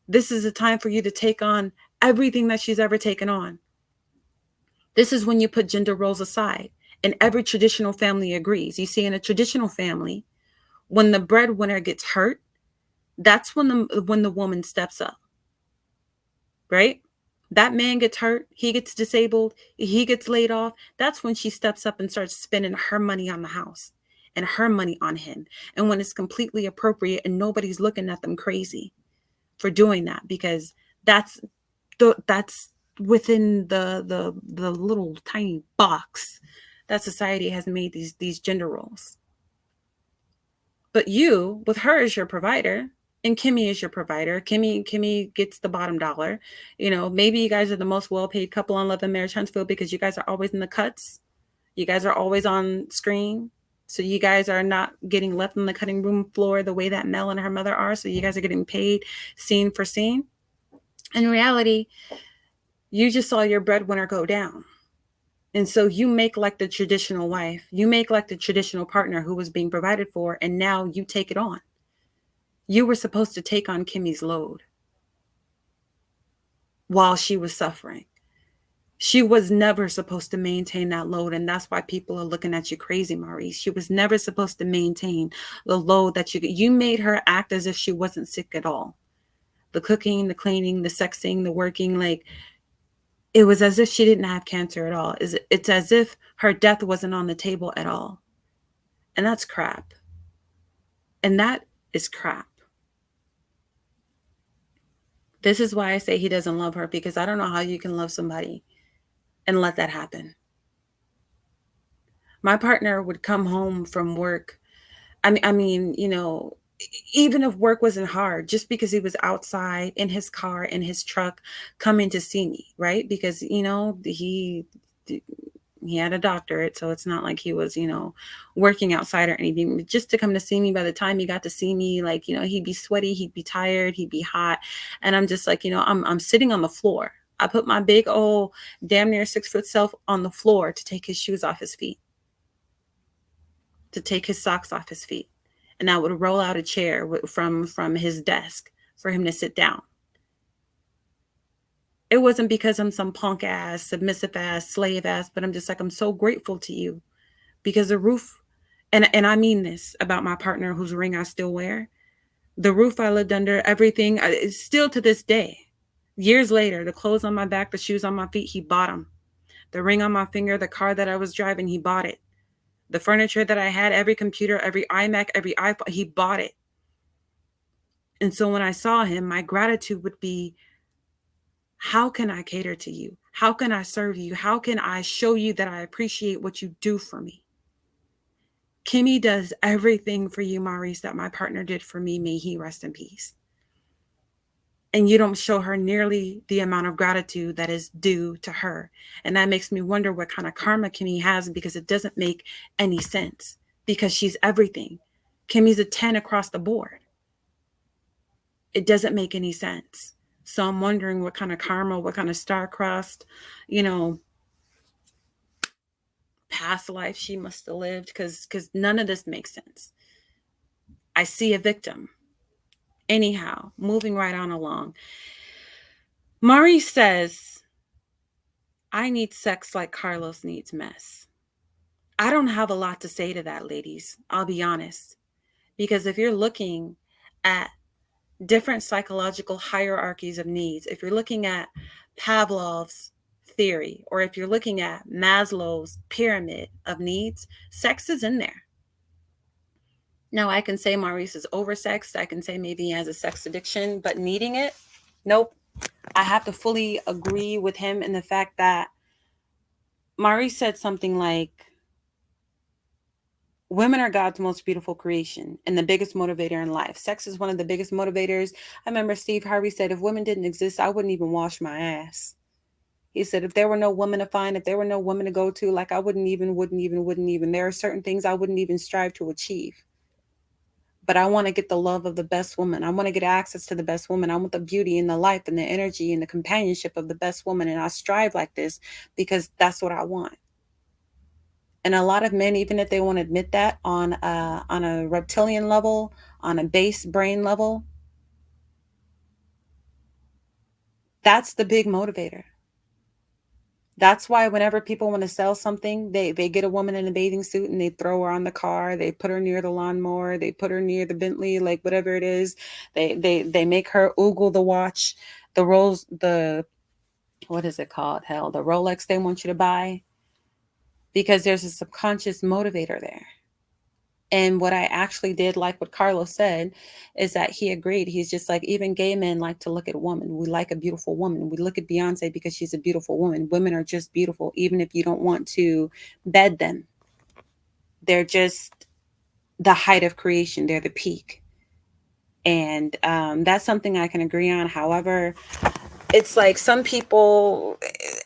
This is a time for you to take on everything that she's ever taken on. This is when you put gender roles aside. And every traditional family agrees. You see, in a traditional family, when the breadwinner gets hurt, that's when the woman steps up. Right? That man gets hurt, he gets disabled, he gets laid off. That's when she steps up and starts spending her money on the house and her money on him. And when it's completely appropriate and nobody's looking at them crazy for doing that, because that's that's within the little tiny box that society has made these gender roles. But you, with her as your provider, and Kimmy is your provider. Kimmy gets the bottom dollar. You know, maybe you guys are the most well-paid couple on Love and Marriage Huntsville because you guys are always in the cuts. You guys are always on screen. So you guys are not getting left on the cutting room floor the way that Mel and her mother are. So you guys are getting paid scene for scene. In reality, you just saw your breadwinner go down. And so you make like the traditional wife, you make like the traditional partner who was being provided for, and now you take it on. You were supposed to take on Kimmy's load while she was suffering. She was never supposed to maintain that load, and that's why people are looking at you crazy, Maurice. She was never supposed to maintain the load that you made her act as if she wasn't sick at all. The cooking, the cleaning, the sexing, the working, like it was as if she didn't have cancer at all. It's as if her death wasn't on the table at all. And that's crap. And that is crap. This is why I say he doesn't love her, because I don't know how you can love somebody and let that happen. My partner would come home from work. I mean, you know, even if work wasn't hard, just because he was outside in his car, in his truck, coming to see me, right? Because, you know, he had a doctorate, so it's not like he was, you know, working outside or anything. Just to come to see me, by the time he got to see me, like, you know, he'd be sweaty, he'd be tired, he'd be hot. And I'm just like, you know, I'm sitting on the floor. I put my big old damn near 6-foot self on the floor to take his shoes off his feet, to take his socks off his feet. And I would roll out a chair from his desk for him to sit down. It wasn't because I'm some punk ass, submissive ass, slave ass, but I'm just like, I'm so grateful to you, because the roof, and I mean this about my partner whose ring I still wear, the roof I lived under, everything, is still to this day, years later, the clothes on my back, the shoes on my feet, he bought them. The ring on my finger, the car that I was driving, he bought it. The furniture that I had, every computer, every iMac, every iPhone, he bought it. And so when I saw him, my gratitude would be, how can I cater to you? How can I serve you? How can I show you that I appreciate what you do for me? Kimmy does everything for you, Maurice, that my partner did for me. May he rest in peace. And you don't show her nearly the amount of gratitude that is due to her. And that makes me wonder what kind of karma Kimmy has, because it doesn't make any sense, because she's everything. Kimmy's a 10 across the board. It doesn't make any sense. So I'm wondering what kind of karma, what kind of star-crossed, you know, past life she must have lived, because none of this makes sense. I see a victim. Anyhow, moving right on along. Maurice says, I need sex like Carlos needs mess. I don't have a lot to say to that, ladies. I'll be honest. Because if you're looking at different psychological hierarchies of needs, if you're looking at Pavlov's theory, or if you're looking at Maslow's pyramid of needs, sex is in there. Now, I can say Maurice is oversexed. I can say maybe he has a sex addiction, but needing it, nope. I have to fully agree with him in the fact that Maurice said something like, women are God's most beautiful creation and the biggest motivator in life. Sex is one of the biggest motivators. I remember Steve Harvey said, if women didn't exist, I wouldn't even wash my ass. He said, if there were no woman to find, if there were no woman to go to, like I wouldn't even. There are certain things I wouldn't even strive to achieve. But I want to get the love of the best woman. I want to get access to the best woman. I want the beauty and the life and the energy and the companionship of the best woman. And I strive like this because that's what I want. And a lot of men, even if they won't admit that on a reptilian level, on a base brain level, that's the big motivator. That's why whenever people want to sell something, they get a woman in a bathing suit and they throw her on the car. They put her near the lawnmower. They put her near the Bentley, like whatever it is. They make her oogle the watch, the rolls, the what is it called? Hell, the Rolex they want you to buy, because there's a subconscious motivator there. And what I actually did, like what Carlos said, is that he agreed. He's just like, even gay men like to look at a woman. We like a beautiful woman. We look at Beyonce because she's a beautiful woman. Women are just beautiful, even if you don't want to bed them. They're just the height of creation, they're the peak. And that's something I can agree on. However, it's like some people,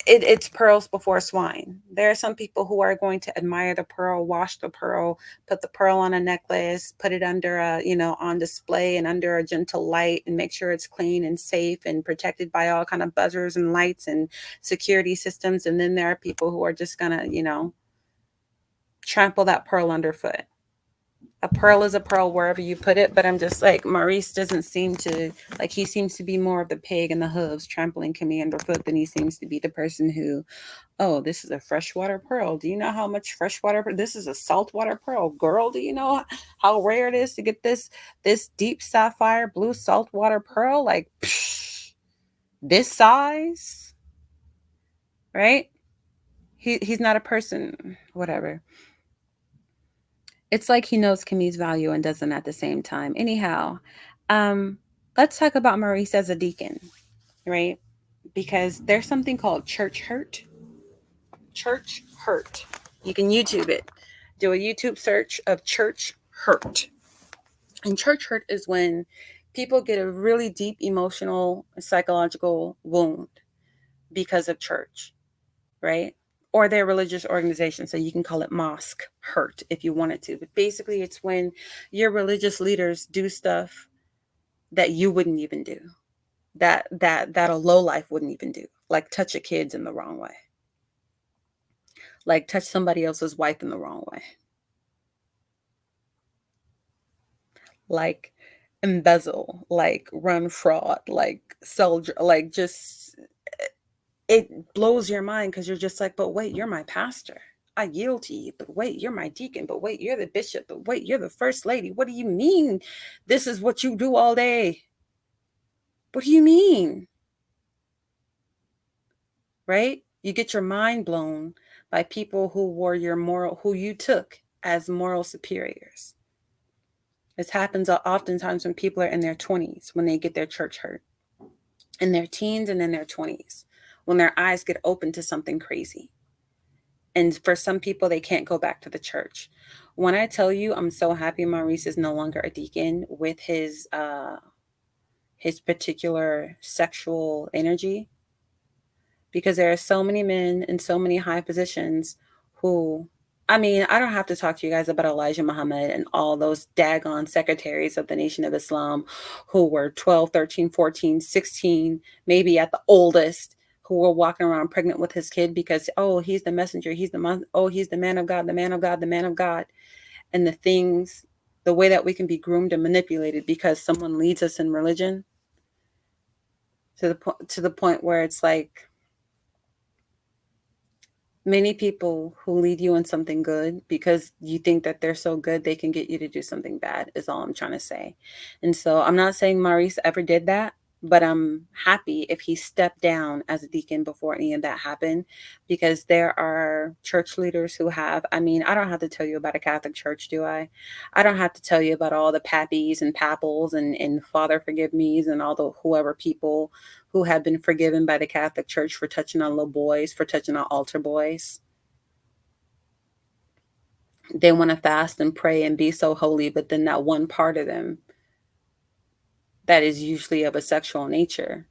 it's pearls before swine. There are some people who are going to admire the pearl, wash the pearl, put the pearl on a necklace, put it under a, on display and under a gentle light, and make sure it's clean and safe and protected by all kind of buzzers and lights and security systems. And then there are people who are just gonna, trample that pearl underfoot. A pearl is a pearl wherever you put it, but I'm just like, Maurice doesn't seem to, like, he seems to be more of the pig and the hooves trampling Camille underfoot than he seems to be the person who, oh, this is a freshwater pearl. Do you know how much freshwater, this is a saltwater pearl. Girl, do you know how rare it is to get this deep sapphire blue saltwater pearl? Like, psh, this size, right? He's not a person, whatever. It's like he knows Camille's value and doesn't at the same time. Anyhow, um, let's talk about Maurice as a deacon, right? Because there's something called church hurt. Church hurt. You can YouTube it. Do a YouTube search of church hurt. And church hurt is when people get a really deep emotional, psychological wound because of church, right? Or their religious organization. So you can call it mosque hurt if you wanted to. But basically, it's when your religious leaders do stuff that you wouldn't even do, that a low life wouldn't even do, like touch a kid in the wrong way, like touch somebody else's wife in the wrong way, like embezzle, like run fraud, like sell, like just it blows your mind because you're just like, but wait, you're my pastor. I yield to you, but wait, you're my deacon, but wait, you're the bishop, but wait, you're the first lady. What do you mean? This is what you do all day. What do you mean? Right? You get your mind blown by people who were who you took as moral superiors. This happens oftentimes when people are in their 20s, when they get their church hurt, in their teens and in their 20s, when their eyes get open to something crazy. And for some people, they can't go back to the church. When I tell you, I'm so happy Maurice is no longer a deacon with his particular sexual energy, because there are so many men in so many high positions who, I mean, I don't have to talk to you guys about Elijah Muhammad and all those daggone secretaries of the Nation of Islam who were 12, 13, 14, 16, maybe at the oldest, who were walking around pregnant with his kid because, oh, he's the messenger, he's he's the man of God, the man of God, the man of God. And the things, the way that we can be groomed and manipulated because someone leads us in religion, to the point where it's like, many people who lead you in something good because you think that they're so good they can get you to do something bad, is all I'm trying to say. And so I'm not saying Maurice ever did that, but I'm happy if he stepped down as a deacon before any of that happened, because there are church leaders who have, I mean, I don't have to tell you about a Catholic church, do I? I don't have to tell you about all the pappies and papples and Father forgive me's and all the whoever people who have been forgiven by the Catholic Church for touching on little boys, for touching on altar boys. They want to fast and pray and be so holy, but then that one part of them that is usually of a sexual nature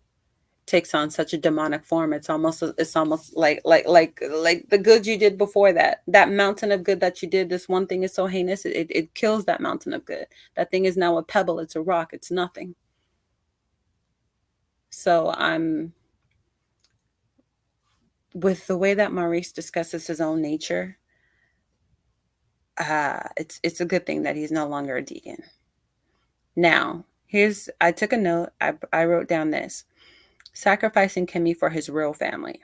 takes on such a demonic form. It's almost like the good you did before that mountain of good that you did. This one thing is so heinous, it kills that mountain of good. That thing is now a pebble, it's a rock, it's nothing. So I'm with the way that Maurice discusses his own nature. It's a good thing that he's no longer a deacon. Now, I took a note. I wrote down this: sacrificing Kimmy for his real family.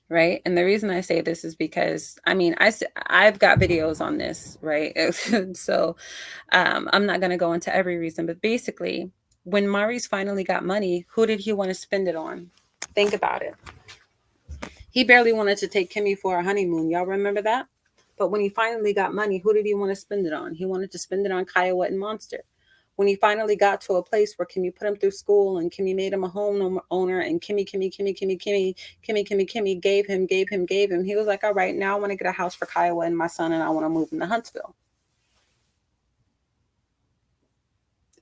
Right. And the reason I say this is because, I mean, I've got videos on this, right? So I'm not going to go into every reason, but basically, when Maurice finally got money, who did he want to spend it on? Think about it. He barely wanted to take Kimmy for a honeymoon. Y'all remember that? But when he finally got money, who did he want to spend it on? He wanted to spend it on Kiowa and Monster. When he finally got to a place where Kimmy put him through school and Kimmy made him a home owner and Kimmy gave him, he was like, all right, now I want to get a house for Kiowa and my son and I want to move him to Huntsville.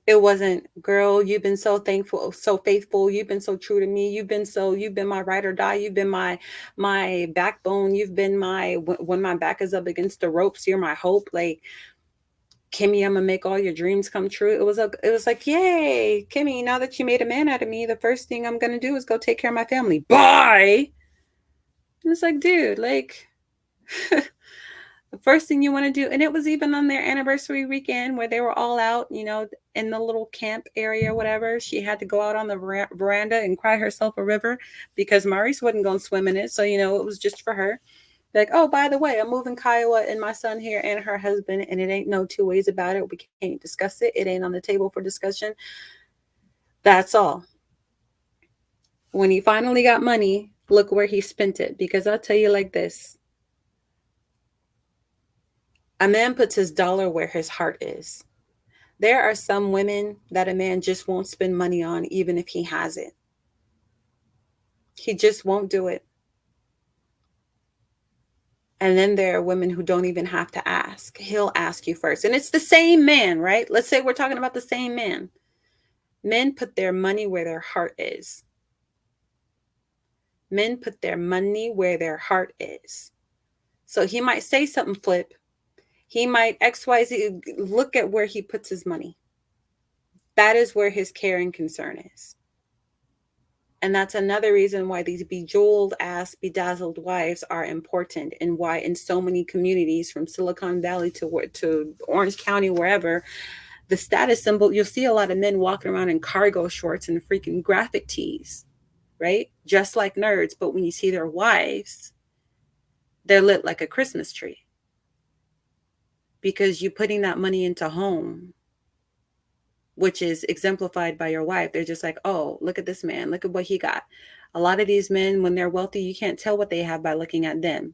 It wasn't, girl, you've been so thankful, so faithful, you've been so true to me, you've been my ride or die, you've been my backbone, you've been my, when my back is up against the ropes, you're my hope. Like, Kimmy, I'm gonna make all your dreams come true. It was like, yay, Kimmy, now that you made a man out of me, the first thing I'm gonna do is go take care of my family. Bye. And it's like, dude, like the first thing you want to do, and it was even on their anniversary weekend where they were all out, you know, in the little camp area or whatever. She had to go out on the veranda and cry herself a river because Maurice wasn't going to swim in it. So, you know, it was just for her. Like, oh, by the way, I'm moving Kiowa and my son here and her husband, and it ain't no two ways about it. We can't discuss it. It ain't on the table for discussion. That's all. When he finally got money, look where he spent it. Because I'll tell you like this. A man puts his dollar where his heart is. There are some women that a man just won't spend money on, even if he has it. He just won't do it. And then there are women who don't even have to ask. He'll ask you first. And it's the same man, right? Let's say we're talking about the same man. Men put their money where their heart is. Men put their money where their heart is. So he might say something flip. He might XYZ. Look at where he puts his money. That is where his care and concern is. And that's another reason why these bejeweled ass, bedazzled wives are important, and why in so many communities from Silicon Valley to Orange County, wherever, the status symbol, you'll see a lot of men walking around in cargo shorts and freaking graphic tees, right? Just like nerds. But when you see their wives, they're lit like a Christmas tree because you're putting that money into home, which is exemplified by your wife. They're just like, oh, look at this man. Look at what he got. A lot of these men, when they're wealthy, you can't tell what they have by looking at them.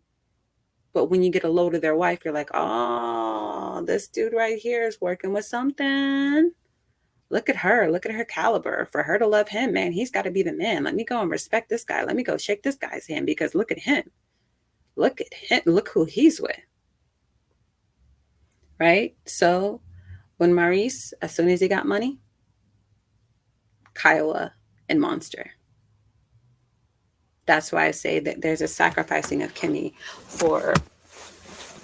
But when you get a load of their wife, you're like, oh, this dude right here is working with something. Look at her. Look at her caliber. For her to love him, man, he's got to be the man. Let me go and respect this guy. Let me go shake this guy's hand because look at him. Look at him. Look who he's with. Right? So when Maurice, as soon as he got money, Kiowa and Monster. That's why I say that there's a sacrificing of Kimmy for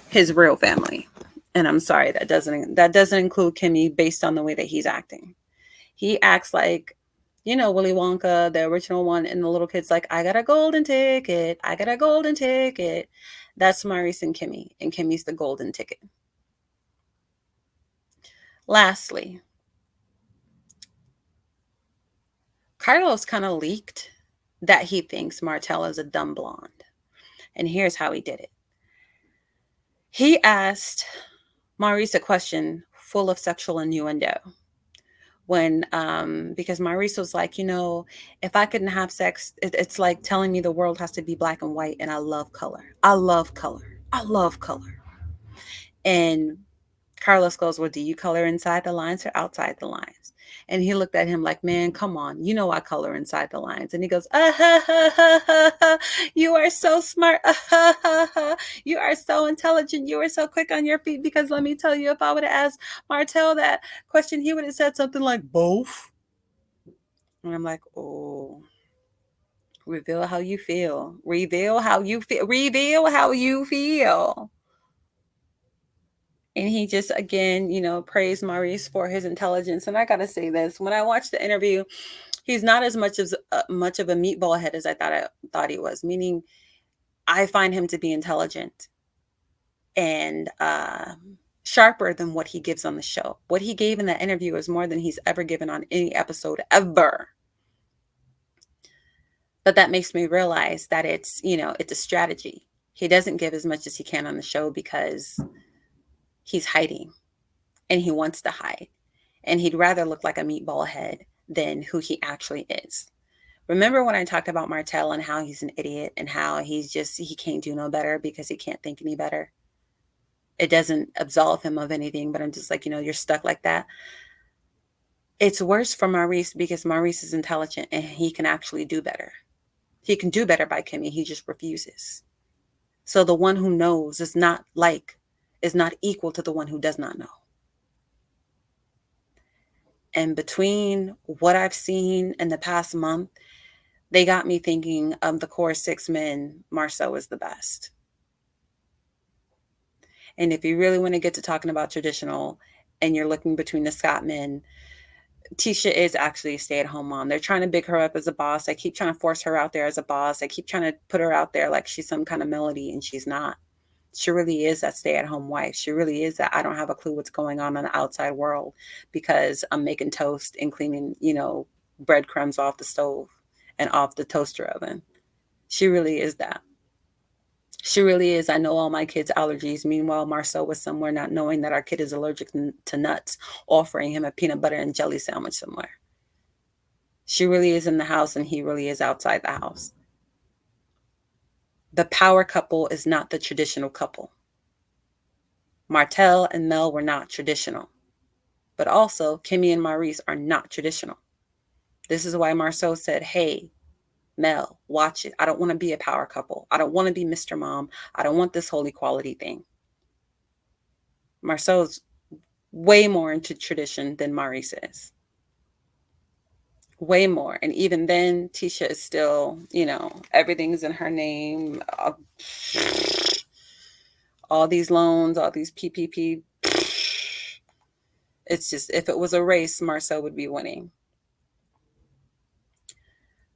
his real family. And I'm sorry, that doesn't include Kimmy based on the way that he's acting. He acts like, you know, Willy Wonka, the original one, and the little kid's like, I got a golden ticket. I got a golden ticket. That's Maurice and Kimmy's the golden ticket. Lastly, Carlos kind of leaked that he thinks Martell is a dumb blonde. And here's how he did it. He asked Maurice a question full of sexual innuendo. When, because Maurice was like, you know, if I couldn't have sex, it's like telling me the world has to be black and white, and I love color. I love color. I love color. And Carlos goes, well, do you color inside the lines or outside the lines? And he looked at him like, man, come on. You know I color inside the lines. And he goes, you are so smart. You are so intelligent. You are so quick on your feet. Because let me tell you, if I would have asked Martell that question, he would have said something like both. And I'm like, oh, reveal how you feel. Reveal how you feel. Reveal how you feel. And he just, again, you know, praised Maurice for his intelligence. And I got to say this, when I watched the interview, he's not as much of a meatball head as I thought he was, meaning I find him to be intelligent and sharper than what he gives on the show. What he gave in that interview is more than he's ever given on any episode ever. But that makes me realize that it's, you know, it's a strategy. He doesn't give as much as he can on the show because he's hiding and he wants to hide. And he'd rather look like a meatball head than who he actually is. Remember when I talked about Martell and how he's an idiot and how he can't do no better because he can't think any better? It doesn't absolve him of anything, but I'm just like, you're stuck like that. It's worse for Maurice because Maurice is intelligent and he can actually do better. He can do better by Kimmy. He just refuses. So the one who knows is not equal to the one who does not know. And between what I've seen in the past month, they got me thinking of the core 6 men, Marceau is the best. And if you really want to get to talking about traditional and you're looking between the Scott men, Tisha is actually a stay-at-home mom. They're trying to big her up as a boss. I keep trying to force her out there as a boss. I keep trying to put her out there like she's some kind of melody, and she's not. She really is that stay-at-home wife. She really is that I don't have a clue what's going on in the outside world because I'm making toast and cleaning, breadcrumbs off the stove and off the toaster oven. She really is that. She really is. I know all my kids' allergies. Meanwhile, Marceau was somewhere not knowing that our kid is allergic to nuts, offering him a peanut butter and jelly sandwich somewhere. She really is in the house and he really is outside the house. The power couple is not the traditional couple. Martell and Mel were not traditional. But also, Kimmy and Maurice are not traditional. This is why Marceau said, hey, Mel, watch it. I don't want to be a power couple. I don't want to be Mr. Mom. I don't want this whole equality thing. Marceau's way more into tradition than Maurice is. Way more. And even then, Tisha is still, everything's in her name. All these loans, all these PPP. It's just, if it was a race, Marceau would be winning.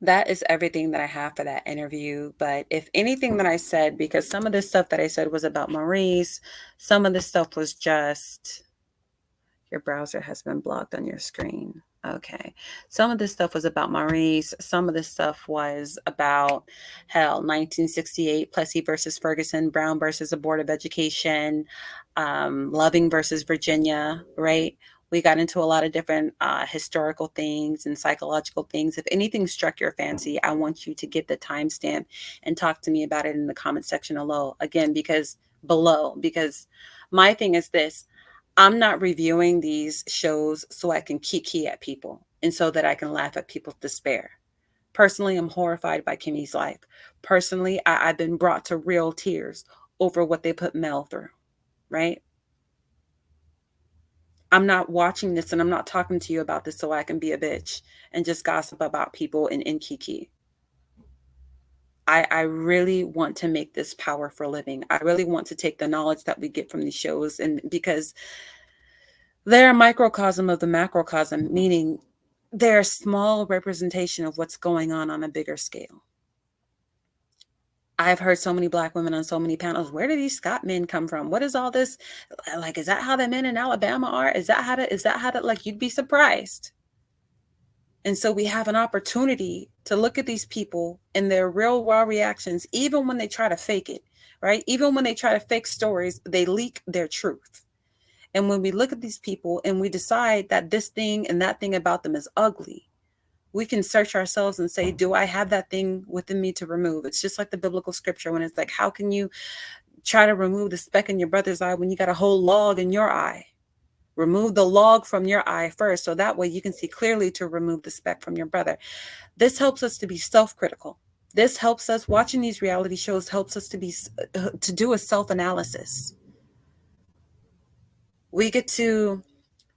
That is everything that I have for that interview. But if anything that I said, because some of this stuff that I said was about Maurice, some of this stuff was just, your browser has been blocked on your screen. Okay. Some of this stuff was about Maurice. Some of this stuff was about, 1968, Plessy versus Ferguson, Brown versus the Board of Education, Loving versus Virginia, right? We got into a lot of different historical things and psychological things. If anything struck your fancy, I want you to get the timestamp and talk to me about it in the comment section below. Again, because my thing is this. I'm not reviewing these shows so I can kiki at people and so that I can laugh at people's despair. Personally, I'm horrified by Kimmy's life. Personally, I've been brought to real tears over what they put Mel through, right? I'm not watching this and I'm not talking to you about this so I can be a bitch and just gossip about people and kiki. I really want to make this power for a living. I really want to take the knowledge that we get from these shows, and because they're a microcosm of the macrocosm, meaning they're a small representation of what's going on a bigger scale. I've heard so many Black women on so many panels. Where do these Scott men come from? What is all this? Like, is that how the men in Alabama are? Is that how to, like, you'd be surprised. And so we have an opportunity to look at these people and their real raw reactions, even when they try to fake it, right? Even when they try to fake stories, they leak their truth. And when we look at these people and we decide that this thing and that thing about them is ugly, we can search ourselves and say, do I have that thing within me to remove? It's just like the biblical scripture when it's like, how can you try to remove the speck in your brother's eye when you got a whole log in your eye? Remove the log from your eye first, so that way you can see clearly to remove the speck from your brother. This helps us to be self-critical. This helps us, watching these reality shows helps us to do a self-analysis. We get to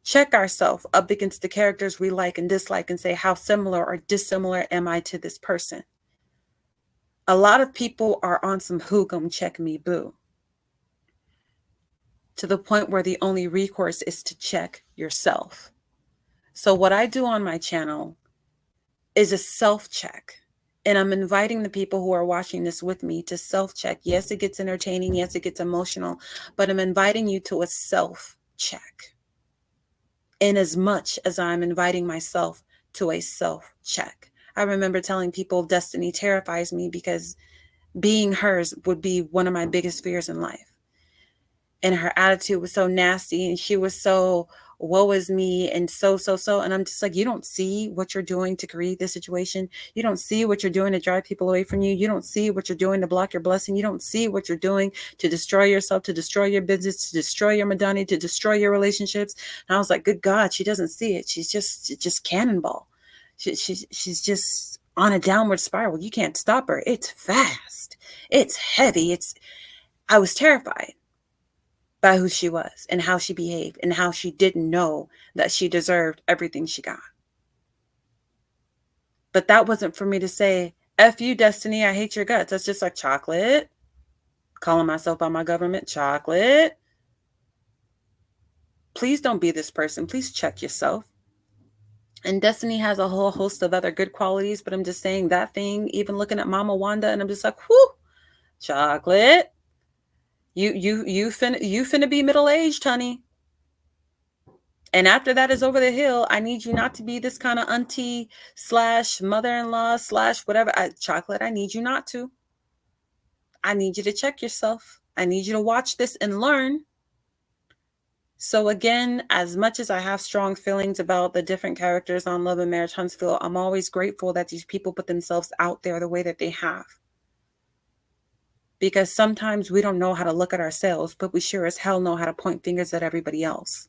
check ourselves up against the characters we like and dislike and say, how similar or dissimilar am I to this person? A lot of people are on some who gonna check me boo, to the point where the only recourse is to check yourself. So what I do on my channel is a self-check. And I'm inviting the people who are watching this with me to self-check. Yes, it gets entertaining. Yes, it gets emotional. But I'm inviting you to a self-check. In as much as I'm inviting myself to a self-check. I remember telling people Destiny terrifies me because being hers would be one of my biggest fears in life. And her attitude was so nasty and she was so woe is me, and so. And I'm just like, you don't see what you're doing to create this situation. You don't see what you're doing to drive people away from you. You don't see what you're doing to block your blessing. You don't see what you're doing to destroy yourself, to destroy your business, to destroy your Madani, to destroy your relationships. And I was like, good God, she doesn't see it. She's just cannonball. She's just on a downward spiral. You can't stop her. It's fast. It's heavy. I was terrified by who she was and how she behaved and how she didn't know that she deserved everything she got. But that wasn't for me to say, F you, Destiny, I hate your guts. That's just like chocolate. Calling myself by my government, chocolate. Please don't be this person. Please check yourself. And Destiny has a whole host of other good qualities, but I'm just saying that thing, even looking at Mama Wanda, and I'm just like, whoo, chocolate. You finna be middle-aged, honey. And after that is over the hill, I need you not to be this kind of auntie / mother-in-law / whatever. Chocolate, I need you not to. I need you to check yourself. I need you to watch this and learn. So again, as much as I have strong feelings about the different characters on Love and Marriage Huntsville, I'm always grateful that these people put themselves out there the way that they have. Because sometimes we don't know how to look at ourselves, but we sure as hell know how to point fingers at everybody else.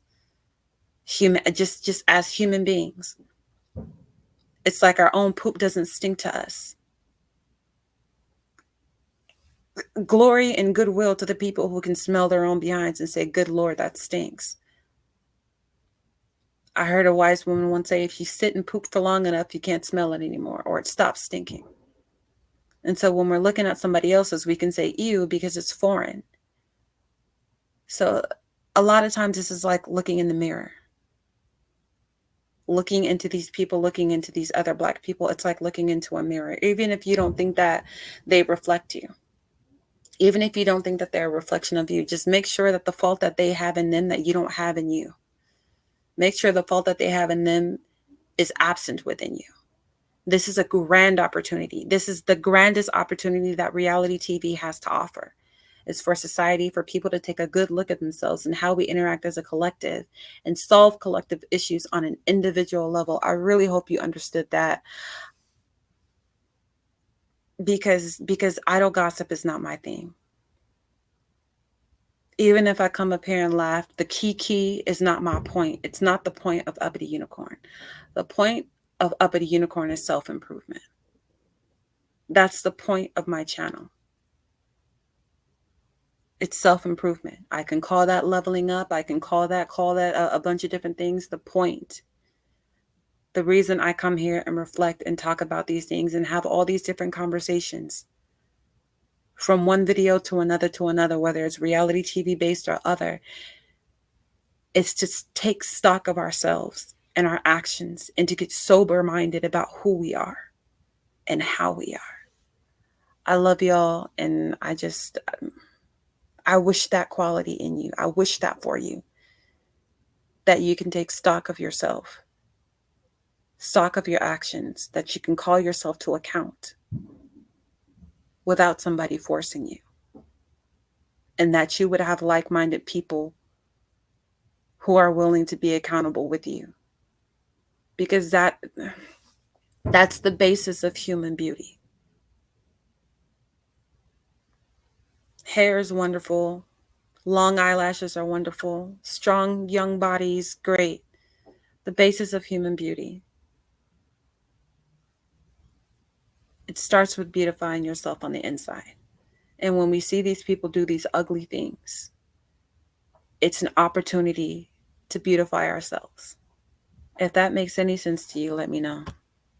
Just as human beings. It's like our own poop doesn't stink to us. Glory and goodwill to the people who can smell their own behinds and say, good Lord, that stinks. I heard a wise woman once say, if you sit and poop for long enough, you can't smell it anymore, or it stops stinking. And so when we're looking at somebody else's, we can say ew because it's foreign. So a lot of times this is like looking in the mirror. Looking into these people, looking into these other Black people, it's like looking into a mirror. Even if you don't think that they reflect you. Even if you don't think that they're a reflection of you, just make sure that the fault that they have in them that you don't have in you. Make sure the fault that they have in them is absent within you. This is a grand opportunity. This is the grandest opportunity that reality TV has to offer. It's for society, for people to take a good look at themselves and how we interact as a collective and solve collective issues on an individual level. I really hope you understood that, because idle gossip is not my thing. Even if I come up here and laugh, the key is not my point. It's not the point of Uppity Unicorn. The point of Uppity Unicorn is self-improvement. That's the point of my channel. It's self-improvement. I can call that leveling up. I can call that a bunch of different things. The point, the reason I come here and reflect and talk about these things and have all these different conversations from one video to another, whether it's reality TV based or other, is to take stock of ourselves and our actions and to get sober-minded about who we are and how we are. I love y'all, and I wish that quality in you. I wish that for you, that you can take stock of yourself, stock of your actions, that you can call yourself to account without somebody forcing you, and that you would have like-minded people who are willing to be accountable with you, because that's the basis of human beauty. Hair is wonderful. Long eyelashes are wonderful. Strong, young bodies, great. The basis of human beauty. It starts with beautifying yourself on the inside. And when we see these people do these ugly things, it's an opportunity to beautify ourselves. If that makes any sense to you, let me know.